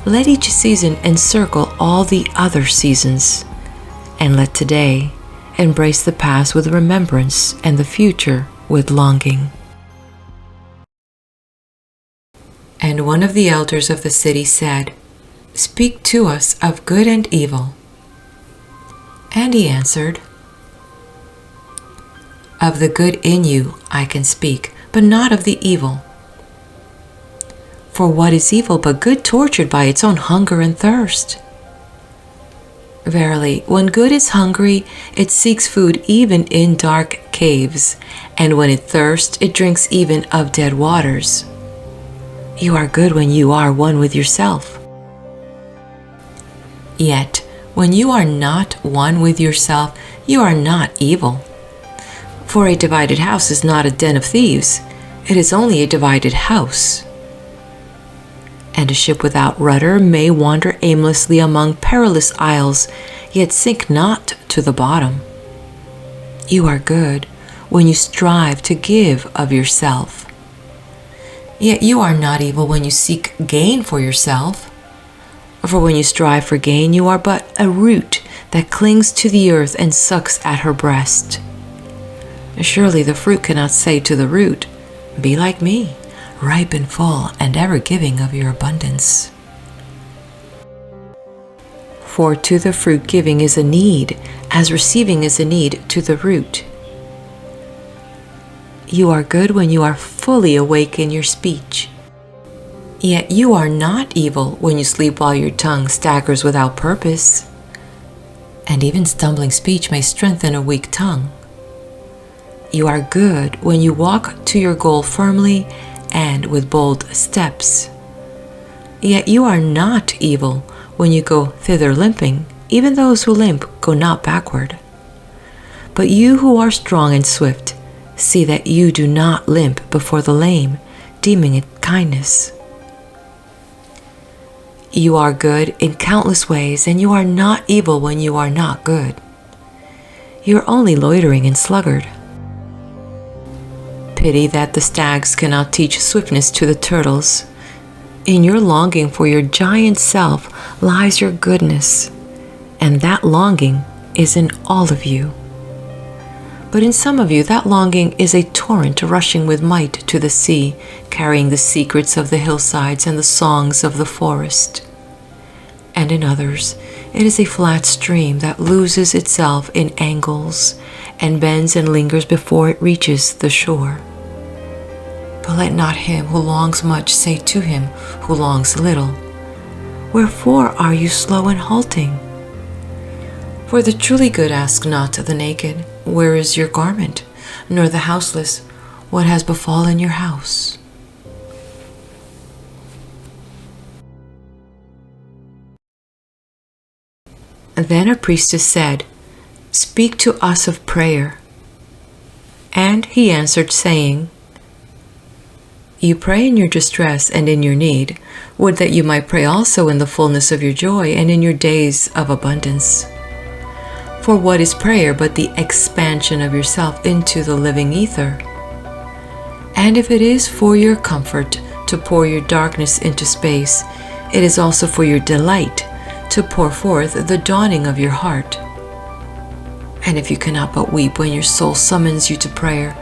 let each season encircle all the other seasons, and let today embrace the past with remembrance and the future with longing. And one of the elders of the city said, "Speak to us of good and evil." And he answered, "Of the good in you I can speak, but not of the evil. For what is evil but good tortured by its own hunger and thirst? Verily, when good is hungry, it seeks food even in dark caves, and when it thirsts, it drinks even of dead waters. You are good when you are one with yourself. Yet, when you are not one with yourself, you are not evil. For a divided house is not a den of thieves, it is only a divided house. And a ship without rudder may wander aimlessly among perilous isles, yet sink not to the bottom. You are good when you strive to give of yourself. Yet you are not evil when you seek gain for yourself. For when you strive for gain, you are but a root that clings to the earth and sucks at her breast. Surely the fruit cannot say to the root, "Be like me, ripe and full, and ever giving of your abundance." For to the fruit giving is a need, as receiving is a need to the root. You are good when you are fully awake in your speech. Yet you are not evil when you sleep while your tongue staggers without purpose. And even stumbling speech may strengthen a weak tongue. You are good when you walk to your goal firmly and with bold steps. Yet you are not evil when you go thither limping. Even those who limp go not backward. But you who are strong and swift, see that you do not limp before the lame, deeming it kindness. You are good in countless ways, and you are not evil when you are not good. You are only loitering and sluggard. Pity that the stags cannot teach swiftness to the turtles. In your longing for your giant self lies your goodness, and that longing is in all of you. But in some of you, that longing is a torrent rushing with might to the sea, carrying the secrets of the hillsides and the songs of the forest. And in others, it is a flat stream that loses itself in angles and bends and lingers before it reaches the shore. But let not him who longs much say to him who longs little, "Wherefore are you slow and halting?" For the truly good ask not the naked, "Where is your garment?" nor the houseless, "What has befallen your house?" Then a priestess said, "Speak to us of prayer." And he answered, saying, "You pray in your distress and in your need. Would that you might pray also in the fullness of your joy and in your days of abundance. For what is prayer but the expansion of yourself into the living ether? And if it is for your comfort to pour your darkness into space, it is also for your delight to pour forth the dawning of your heart. And if you cannot but weep when your soul summons you to prayer,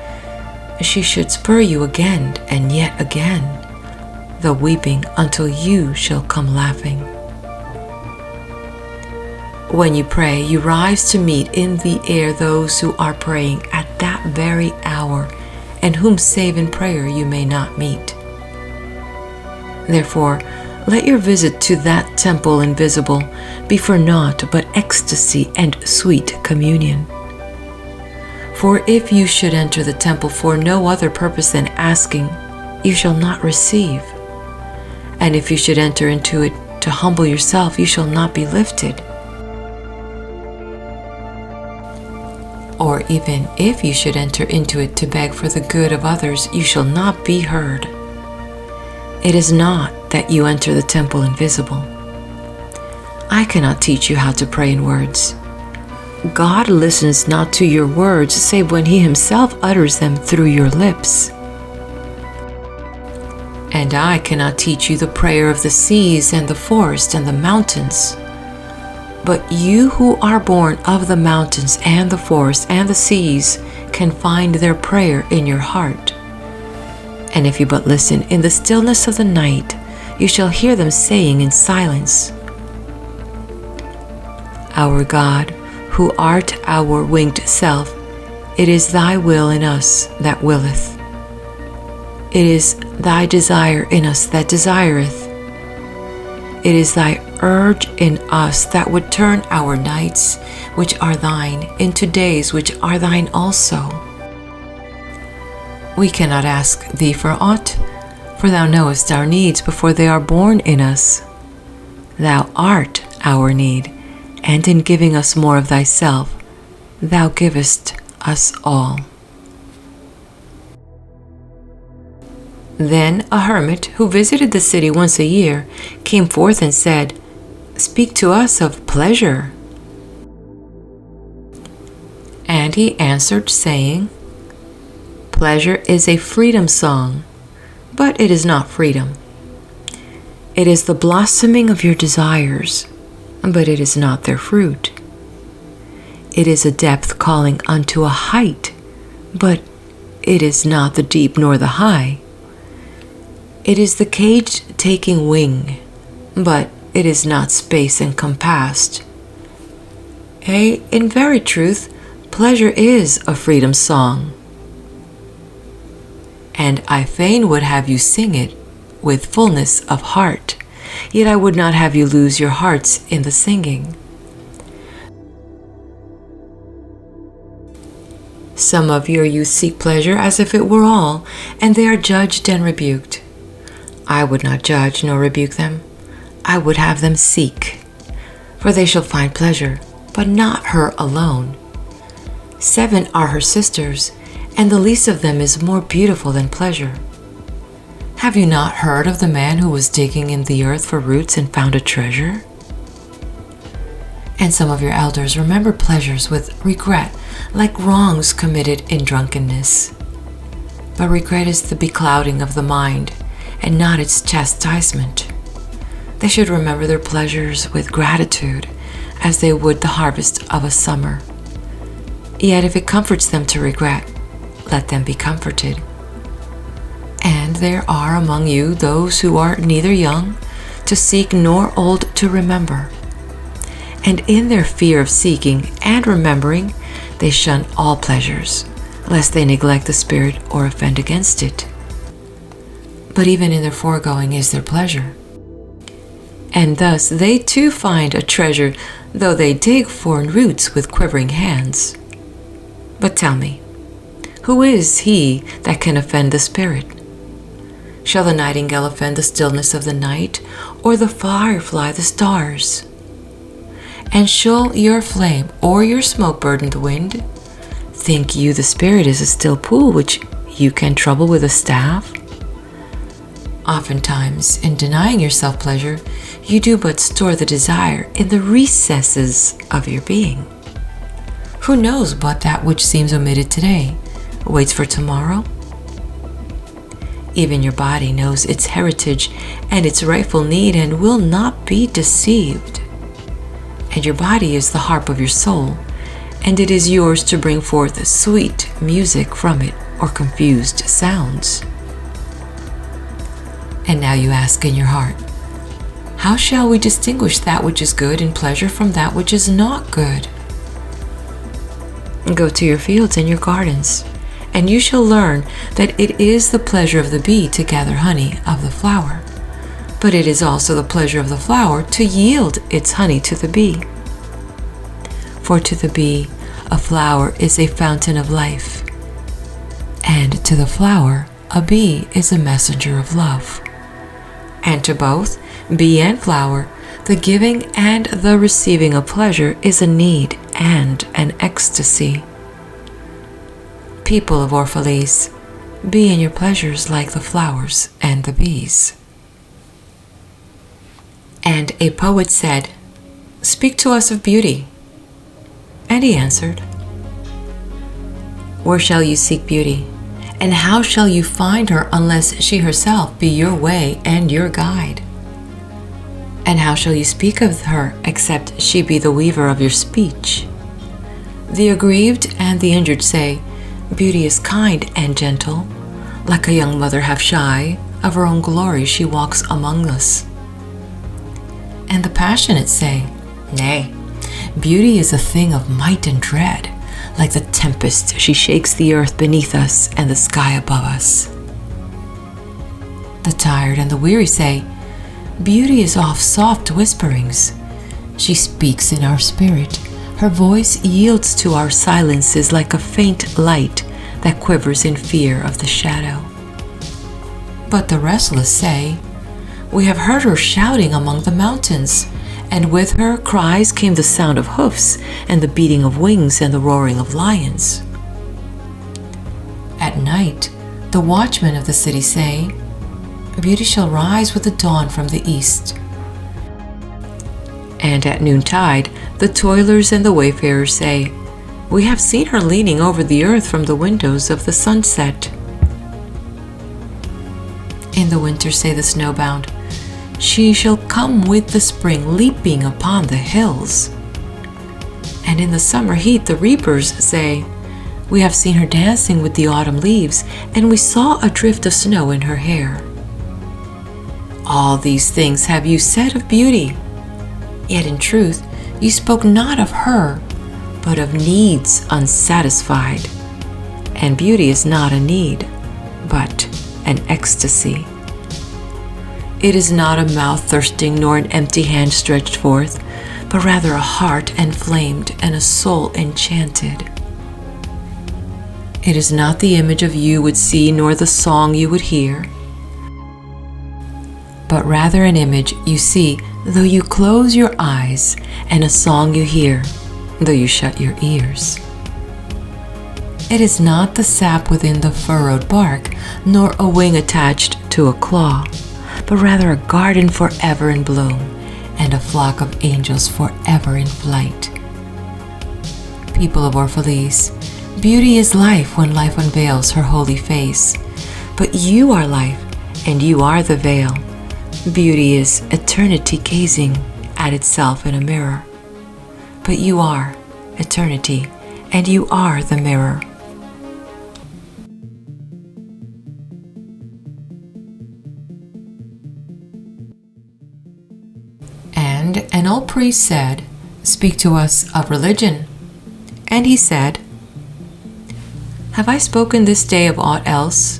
she should spur you again and yet again, though weeping until you shall come laughing. When you pray, you rise to meet in the air those who are praying at that very hour, and whom save in prayer you may not meet. Therefore, let your visit to that temple invisible be for naught but ecstasy and sweet communion. For if you should enter the temple for no other purpose than asking, you shall not receive. And if you should enter into it to humble yourself, you shall not be lifted. Or even if you should enter into it to beg for the good of others, you shall not be heard. It is not that you enter the temple invisible. I cannot teach you how to pray in words. God listens not to your words, save when He Himself utters them through your lips. And I cannot teach you the prayer of the seas and the forest and the mountains. But you who are born of the mountains and the forests and the seas can find their prayer in your heart. And if you but listen in the stillness of the night, you shall hear them saying in silence, Our God, who art our winged self, it is thy will in us that willeth. It is thy desire in us that desireth. It is thy urge in us that would turn our nights, which are thine, into days which are thine also. We cannot ask thee for aught, for thou knowest our needs before they are born in us. Thou art our need, and in giving us more of thyself, thou givest us all. Then a hermit who visited the city once a year came forth and said, Speak to us of pleasure. And he answered, saying, Pleasure is a freedom song, but it is not freedom. It is the blossoming of your desires, but it is not their fruit. It is a depth calling unto a height, but it is not the deep nor the high. It is the cage taking wing, but it is not space encompassed. In very truth, pleasure is a freedom song. And I fain would have you sing it with fullness of heart, yet I would not have you lose your hearts in the singing. Some of your youth seek pleasure as if it were all, and they are judged and rebuked. I would not judge nor rebuke them. I would have them seek, for they shall find pleasure, but not her alone. 7 are her sisters, and the least of them is more beautiful than pleasure. Have you not heard of the man who was digging in the earth for roots and found a treasure? And some of your elders remember pleasures with regret, like wrongs committed in drunkenness. But regret is the beclouding of the mind, and not its chastisement. They should remember their pleasures with gratitude, as they would the harvest of a summer. Yet if it comforts them to regret, let them be comforted. And there are among you those who are neither young to seek nor old to remember. And in their fear of seeking and remembering, they shun all pleasures, lest they neglect the spirit or offend against it. But even in their foregoing is their pleasure. And thus they too find a treasure, though they dig foreign roots with quivering hands. But tell me, who is he that can offend the spirit? Shall the nightingale offend the stillness of the night, or the firefly the stars? And shall your flame or your smoke burden the wind? Think you the spirit is a still pool which you can trouble with a staff? Oftentimes, in denying yourself pleasure, you do but store the desire in the recesses of your being. Who knows but that which seems omitted today waits for tomorrow? Even your body knows its heritage and its rightful need and will not be deceived. And your body is the harp of your soul, and it is yours to bring forth sweet music from it or confused sounds. And now you ask in your heart, how shall we distinguish that which is good in pleasure from that which is not good? Go to your fields and your gardens, and you shall learn that it is the pleasure of the bee to gather honey of the flower, but it is also the pleasure of the flower to yield its honey to the bee. For to the bee, a flower is a fountain of life, and to the flower, a bee is a messenger of love. And to both, bee and flower, the giving and the receiving of pleasure is a need and an ecstasy. People of Orphalese, be in your pleasures like the flowers and the bees. And a poet said, "Speak to us of beauty." And he answered, "Where shall you seek beauty? And how shall you find her unless she herself be your way and your guide? And how shall you speak of her except she be the weaver of your speech? The aggrieved and the injured say, Beauty is kind and gentle. Like a young mother half shy, of her own glory she walks among us. And the passionate say, Nay, beauty is a thing of might and dread. Like the tempest, she shakes the earth beneath us and the sky above us. The tired and the weary say, Beauty is oft soft whisperings. She speaks in our spirit. Her voice yields to our silences like a faint light that quivers in fear of the shadow. But the restless say, We have heard her shouting among the mountains, and with her cries came the sound of hoofs and the beating of wings and the roaring of lions. At night, the watchmen of the city say, Beauty shall rise with the dawn from the east. And at noontide, the toilers and the wayfarers say, We have seen her leaning over the earth from the windows of the sunset. In the winter say the snowbound, She shall come with the spring leaping upon the hills. And in the summer heat the reapers say, we have seen her dancing with the autumn leaves, and we saw a drift of snow in her hair. All these things have you said of beauty, yet in truth you spoke not of her, but of needs unsatisfied. And beauty is not a need, but an ecstasy. It is not a mouth thirsting nor an empty hand stretched forth, but rather a heart enflamed and a soul enchanted. It is not the image of you would see nor the song you would hear, but rather an image you see though you close your eyes, and a song you hear though you shut your ears. It is not the sap within the furrowed bark, nor a wing attached to a claw, but rather a garden forever in bloom, and a flock of angels forever in flight. People of Orphalese, beauty is life when life unveils her holy face. But you are life, and you are the veil. Beauty is eternity gazing at itself in a mirror. But you are eternity, and you are the mirror. And an old priest said, speak to us of religion. And he said, have I spoken this day of aught else?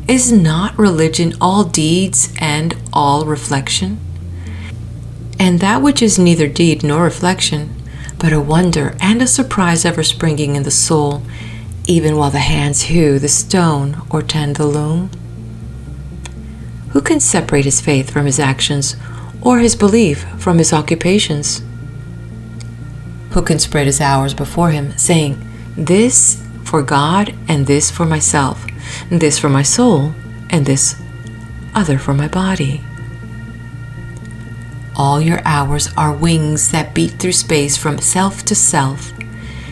Is not religion all deeds and all reflection? And that which is neither deed nor reflection, but a wonder and a surprise ever springing in the soul, even while the hands hew the stone or tend the loom? Who can separate his faith from his actions, or his belief from his occupations? Who can spread his hours before him, saying, this for God, and this for myself, this for my soul, and this other for my body? All your hours are wings that beat through space from self to self.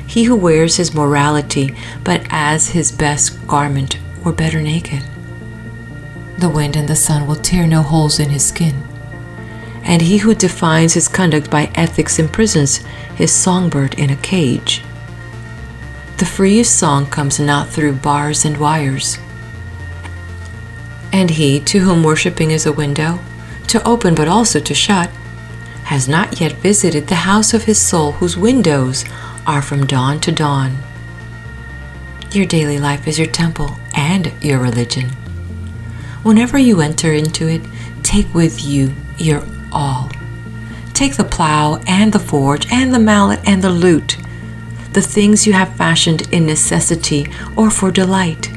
He who wears his morality but as his best garment were better naked. The wind and the sun will tear no holes in his skin, and he who defines his conduct by ethics imprisons his songbird in a cage. The freest song comes not through bars and wires. And he, to whom worshipping is a window, to open but also to shut, has not yet visited the house of his soul, whose windows are from dawn to dawn. Your daily life is your temple and your religion. Whenever you enter into it, take with you your all. Take the plow and the forge and the mallet and the lute, the things you have fashioned in necessity or for delight.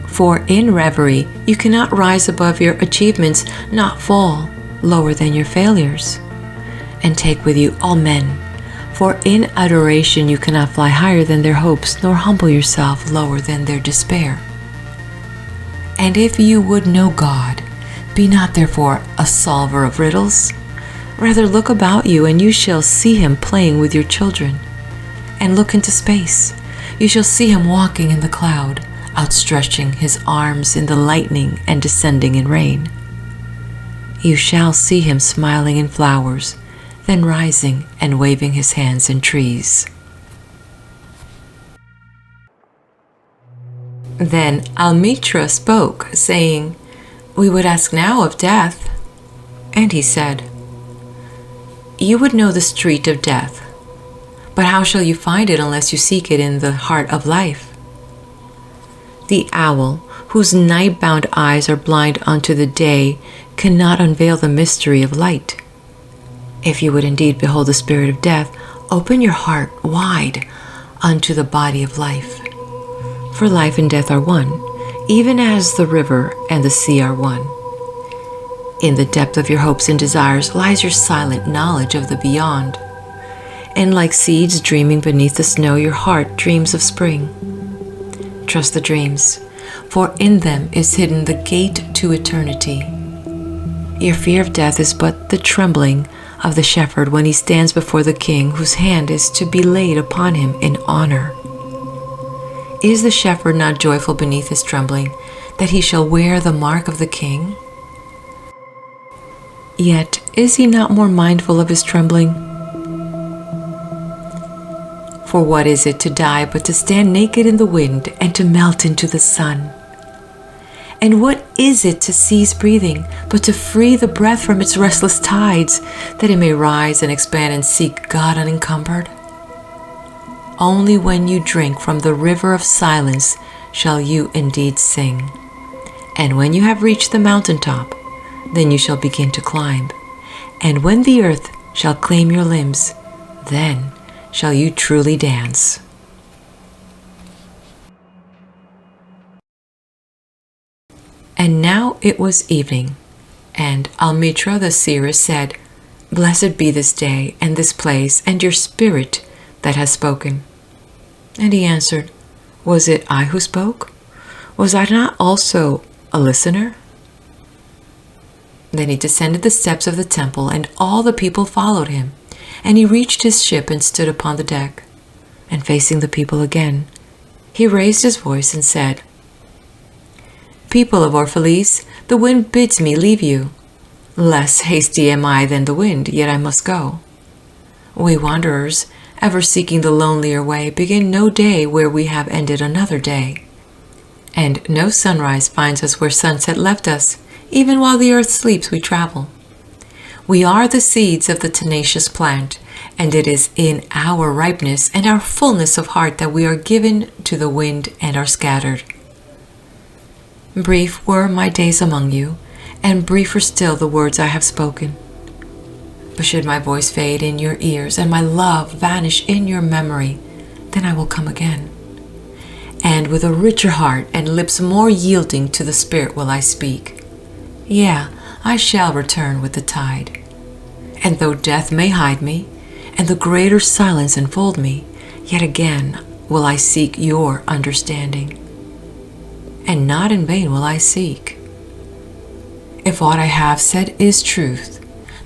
For in reverie you cannot rise above your achievements, not fall lower than your failures. And take with you all men, for in adoration you cannot fly higher than their hopes, nor humble yourself lower than their despair. And if you would know God, be not therefore a solver of riddles. Rather look about you, and you shall see him playing with your children. And look into space. You shall see him walking in the cloud, outstretching his arms in the lightning and descending in rain. You shall see him smiling in flowers, then rising and waving his hands in trees. Then Almitra spoke, saying, we would ask now of death. And he said, you would know the street of death, but how shall you find it unless you seek it in the heart of life? The owl, whose night-bound eyes are blind unto the day, cannot unveil the mystery of light. If you would indeed behold the spirit of death, open your heart wide unto the body of life. For life and death are one, even as the river and the sea are one. In the depth of your hopes and desires lies your silent knowledge of the beyond. And like seeds dreaming beneath the snow, your heart dreams of spring. Trust the dreams, for in them is hidden the gate to eternity. Your fear of death is but the trembling of the shepherd when he stands before the king, whose hand is to be laid upon him in honor. Is the shepherd not joyful beneath his trembling, that he shall wear the mark of the king? Yet is he not more mindful of his trembling? For what is it to die but to stand naked in the wind and to melt into the sun? And what is it to cease breathing but to free the breath from its restless tides, that it may rise and expand and seek God unencumbered? Only when you drink from the river of silence shall you indeed sing. And when you have reached the mountaintop, then you shall begin to climb. And when the earth shall claim your limbs, then shall you truly dance. And now it was evening, and Almitra the seeress said, Blessed be this day, and this place, and your spirit that has spoken. And he answered, Was it I who spoke? Was I not also a listener? Then he descended the steps of the temple, and all the people followed him. And he reached his ship and stood upon the deck. And facing the people again, he raised his voice and said, People of Orphalese, the wind bids me leave you. Less hasty am I than the wind, yet I must go. We wanderers, ever seeking the lonelier way, begin no day where we have ended another day. And no sunrise finds us where sunset left us. Even while the earth sleeps, we travel. We are the seeds of the tenacious plant, and it is in our ripeness and our fullness of heart that we are given to the wind and are scattered. Brief were my days among you, and briefer still the words I have spoken. But should my voice fade in your ears, and my love vanish in your memory, then I will come again. And with a richer heart and lips more yielding to the Spirit will I speak. Yeah, I shall return with the tide. And though death may hide me, and the greater silence enfold me, yet again will I seek your understanding. And not in vain will I seek. If what I have said is truth,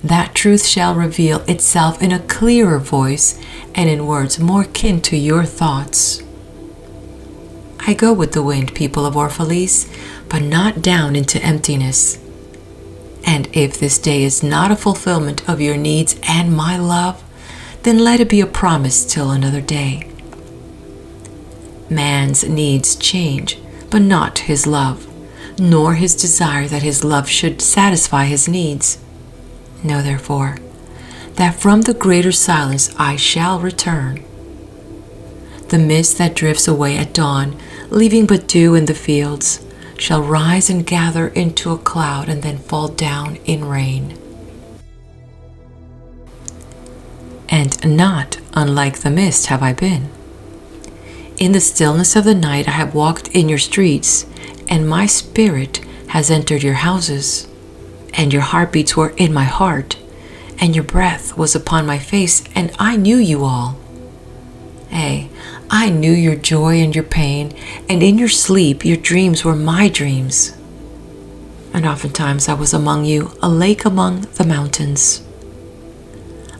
that truth shall reveal itself in a clearer voice and in words more kin to your thoughts. I go with the wind, people of Orphalese, but not down into emptiness. And if this day is not a fulfillment of your needs and my love, then let it be a promise till another day. Man's needs change, but not his love, nor his desire that his love should satisfy his needs. Know therefore that from the greater silence I shall return. The mist that drifts away at dawn, leaving but dew in the fields, shall rise and gather into a cloud and then fall down in rain. And not unlike the mist have I been. In the stillness of the night I have walked in your streets, and my spirit has entered your houses, and your heartbeats were in my heart, and your breath was upon my face, and I knew you all. Ay, I knew your joy and your pain, and in your sleep your dreams were my dreams. And oftentimes I was among you, a lake among the mountains.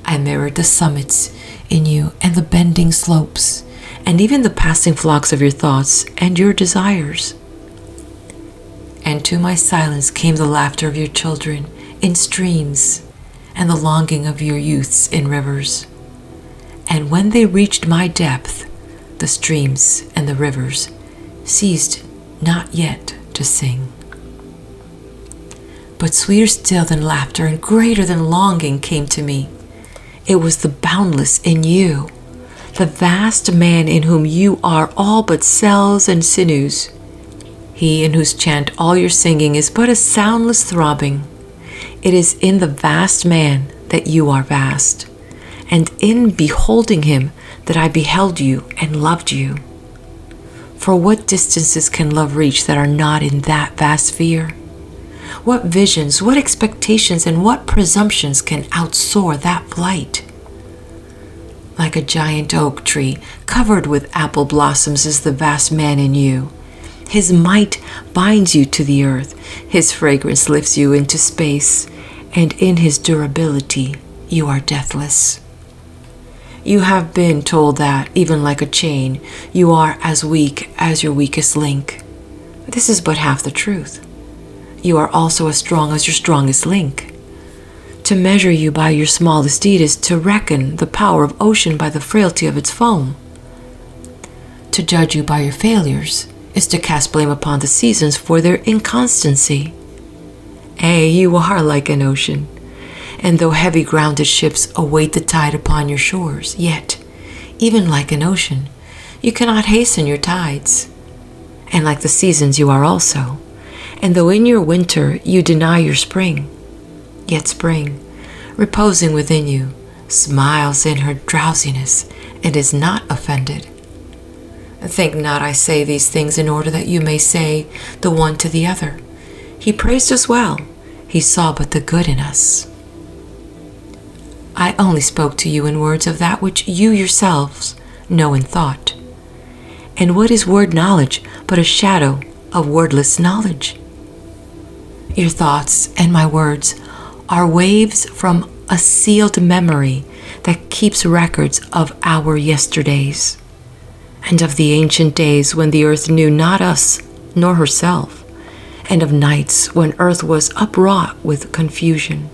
I mirrored the summits in you and the bending slopes, and even the passing flocks of your thoughts and your desires. And to my silence came the laughter of your children in streams, and the longing of your youths in rivers. And when they reached my depth, the streams and the rivers ceased not yet to sing. But sweeter still than laughter and greater than longing came to me. It was the boundless in you, the vast man in whom you are all but cells and sinews, he in whose chant all your singing is but a soundless throbbing. It is in the vast man that you are vast, and in beholding him that I beheld you and loved you. For what distances can love reach that are not in that vast sphere? What visions, what expectations, and what presumptions can outsoar that flight? Like a giant oak tree covered with apple blossoms is the vast man in you. His might binds you to the earth, his fragrance lifts you into space, and in his durability you are deathless. You have been told that, even like a chain, you are as weak as your weakest link. This is but half the truth. You are also as strong as your strongest link. To measure you by your smallest deed is to reckon the power of ocean by the frailty of its foam. To judge you by your failures is to cast blame upon the seasons for their inconstancy. You are like an ocean, and though heavy grounded ships await the tide upon your shores, yet, even like an ocean, you cannot hasten your tides. And like the seasons you are also, and though in your winter you deny your spring, yet spring, reposing within you, smiles in her drowsiness and is not offended. Think not I say these things in order that you may say the one to the other, he praised us well, he saw but the good in us. I only spoke to you in words of that which you yourselves know in thought. And what is word knowledge but a shadow of wordless knowledge? Your thoughts and my words are waves from a sealed memory that keeps records of our yesterdays, and of the ancient days when the earth knew not us nor herself, and of nights when earth was upwrought with confusion.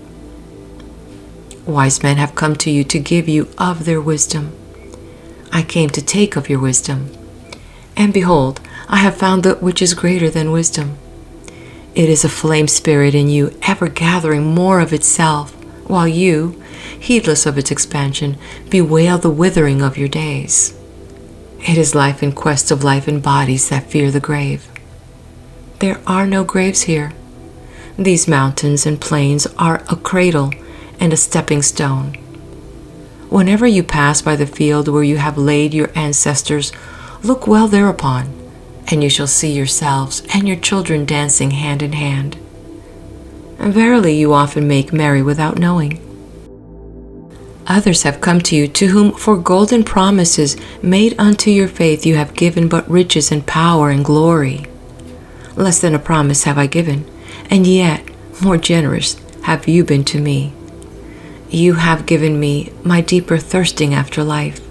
Wise men have come to you to give you of their wisdom. I came to take of your wisdom. And behold, I have found that which is greater than wisdom. It is a flame spirit in you, ever gathering more of itself, while you, heedless of its expansion, bewail the withering of your days. It is life in quest of life in bodies that fear the grave. There are no graves here. These mountains and plains are a cradle and a stepping stone. Whenever you pass by the field where you have laid your ancestors, look well thereupon, and you shall see yourselves and your children dancing hand in hand. And verily you often make merry without knowing. Others have come to you, to whom for golden promises made unto your faith you have given but riches and power and glory. Less than a promise have I given, and yet more generous have you been to me. You have given me my deeper thirsting after life.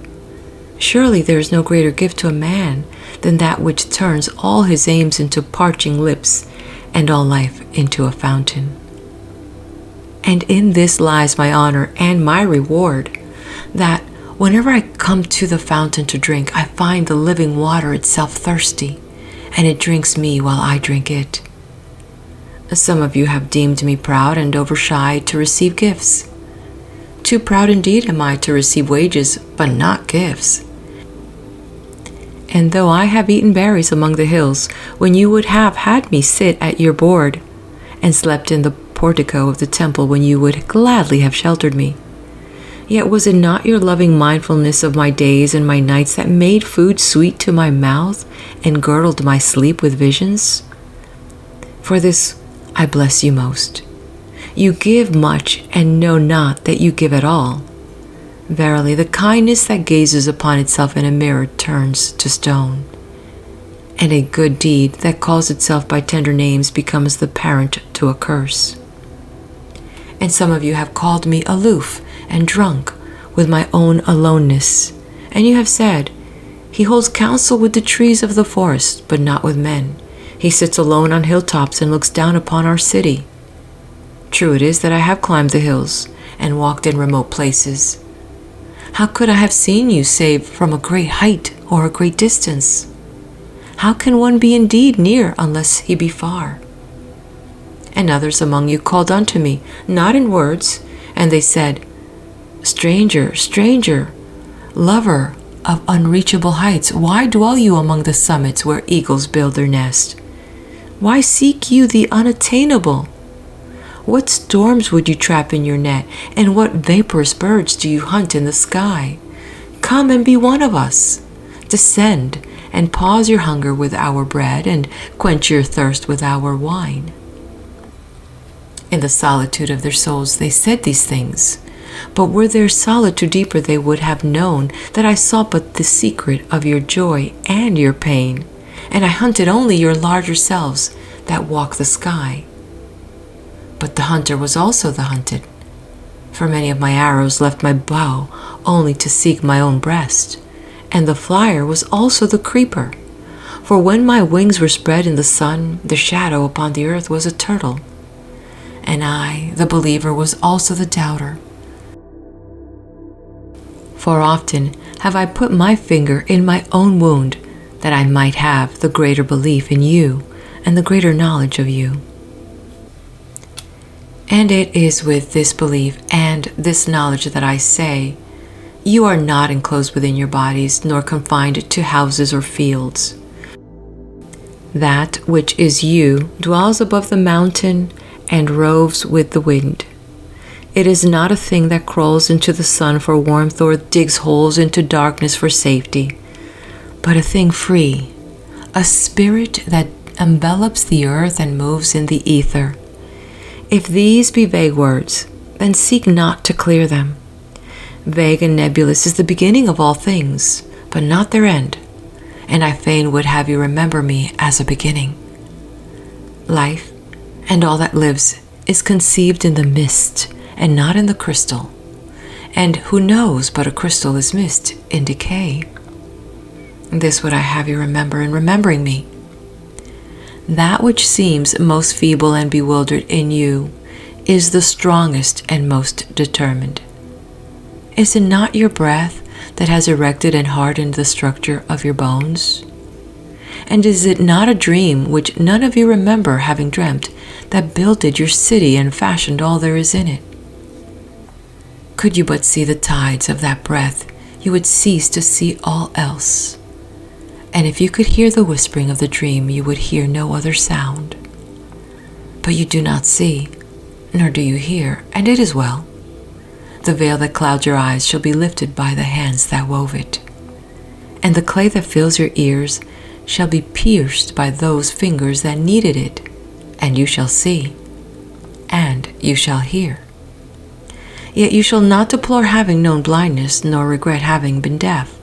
Surely there is no greater gift to a man than that which turns all his aims into parching lips and all life into a fountain. And in this lies my honor and my reward, that whenever I come to the fountain to drink, I find the living water itself thirsty, and it drinks me while I drink it. Some of you have deemed me proud and over-shy to receive gifts. Too proud indeed am I to receive wages, but not gifts. And though I have eaten berries among the hills, when you would have had me sit at your board, and slept in the portico of the temple when you would gladly have sheltered me, yet was it not your loving mindfulness of my days and my nights that made food sweet to my mouth and girdled my sleep with visions? For this I bless you most. You give much and know not that you give at all. Verily, the kindness that gazes upon itself in a mirror turns to stone, and a good deed that calls itself by tender names becomes the parent to a curse. And some of you have called me aloof and drunk with my own aloneness, and you have said, he holds counsel with the trees of the forest, but not with men. He sits alone on hilltops and looks down upon our city. True it is that I have climbed the hills and walked in remote places. How could I have seen you save from a great height or a great distance? How can one be indeed near unless he be far? And others among you called unto me, not in words, and they said, Stranger, stranger, lover of unreachable heights, why dwell you among the summits where eagles build their nest? Why seek you the unattainable? What storms would you trap in your net, and what vaporous birds do you hunt in the sky? Come and be one of us. Descend and pause your hunger with our bread, and quench your thirst with our wine. In the solitude of their souls they said these things, but were their solitude deeper they would have known that I sought but the secret of your joy and your pain, and I hunted only your larger selves that walk the sky. But the hunter was also the hunted, for many of my arrows left my bow only to seek my own breast, and the flyer was also the creeper, for when my wings were spread in the sun, the shadow upon the earth was a turtle, and I, the believer, was also the doubter. For often have I put my finger in my own wound, that I might have the greater belief in you and the greater knowledge of you. And it is with this belief and this knowledge that I say, you are not enclosed within your bodies, nor confined to houses or fields. That which is you dwells above the mountain and roves with the wind. It is not a thing that crawls into the sun for warmth or digs holes into darkness for safety, but a thing free, a spirit that envelops the earth and moves in the ether. If these be vague words, then seek not to clear them. Vague and nebulous is the beginning of all things, but not their end, and I fain would have you remember me as a beginning. Life, and all that lives, is conceived in the mist, and not in the crystal. And who knows but a crystal is mist in decay? This would I have you remember in remembering me. That which seems most feeble and bewildered in you is the strongest and most determined. Is it not your breath that has erected and hardened the structure of your bones? And is it not a dream which none of you remember having dreamt that builded your city and fashioned all there is in it? Could you but see the tides of that breath, you would cease to see all else. And if you could hear the whispering of the dream, you would hear no other sound. But you do not see, nor do you hear, and it is well. The veil that clouds your eyes shall be lifted by the hands that wove it, and the clay that fills your ears shall be pierced by those fingers that kneaded it, and you shall see, and you shall hear. Yet you shall not deplore having known blindness, nor regret having been deaf.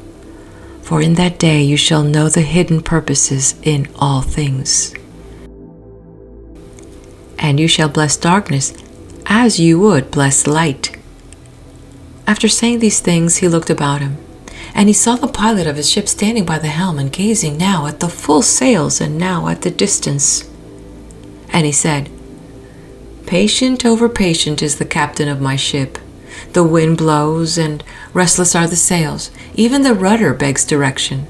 For in that day you shall know the hidden purposes in all things. And you shall bless darkness as you would bless light. After saying these things, he looked about him, and he saw the pilot of his ship standing by the helm and gazing now at the full sails and now at the distance. And he said, Patient over patient is the captain of my ship. The wind blows, and restless are the sails. Even the rudder begs direction.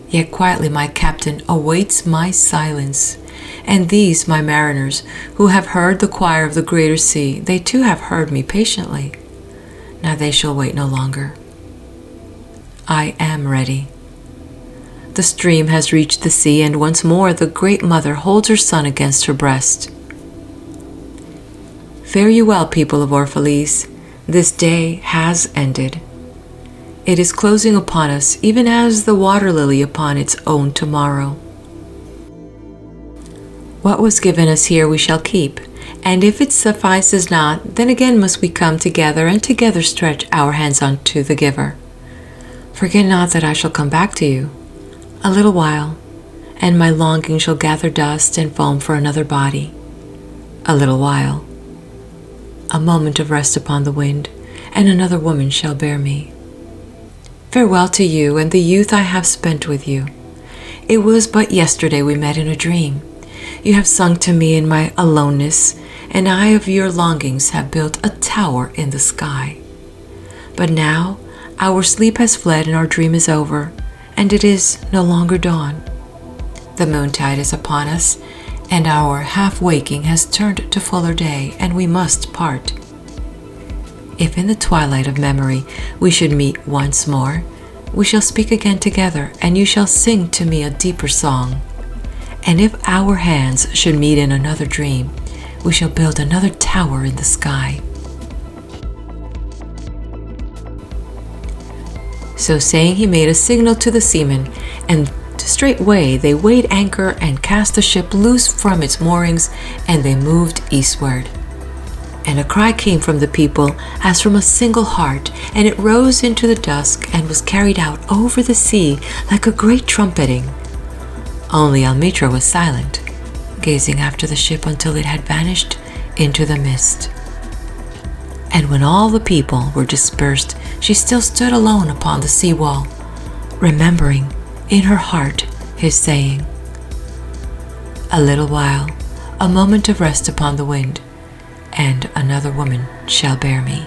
Yet quietly my captain awaits my silence. And these, my mariners, who have heard the choir of the greater sea, they too have heard me patiently. Now they shall wait no longer. I am ready. The stream has reached the sea, and once more the great mother holds her son against her breast. Fare you well, people of Orphalese. This day has ended. It is closing upon us, even as the water lily upon its own tomorrow. What was given us here we shall keep, and if it suffices not, then again must we come together and together stretch our hands unto the giver. Forget not that I shall come back to you, a little while, and my longing shall gather dust and foam for another body. A little while. A moment of rest upon the wind, and another woman shall bear me. Farewell to you and the youth I have spent with you. It was but yesterday we met in a dream. You have sung to me in my aloneness, and I of your longings have built a tower in the sky. But now our sleep has fled and our dream is over, and it is no longer dawn. The moontide is upon us, and our half-waking has turned to fuller day, and we must part. If in the twilight of memory we should meet once more, we shall speak again together, and you shall sing to me a deeper song. And if our hands should meet in another dream, we shall build another tower in the sky. So saying, he made a signal to the seamen, and straightway they weighed anchor and cast the ship loose from its moorings, and they moved eastward. And a cry came from the people as from a single heart, and it rose into the dusk and was carried out over the sea like a great trumpeting. Only Almitra was silent, gazing after the ship until it had vanished into the mist. And when all the people were dispersed, she still stood alone upon the sea wall, remembering in her heart his saying. A little while, a moment of rest upon the wind, and another woman shall bear me.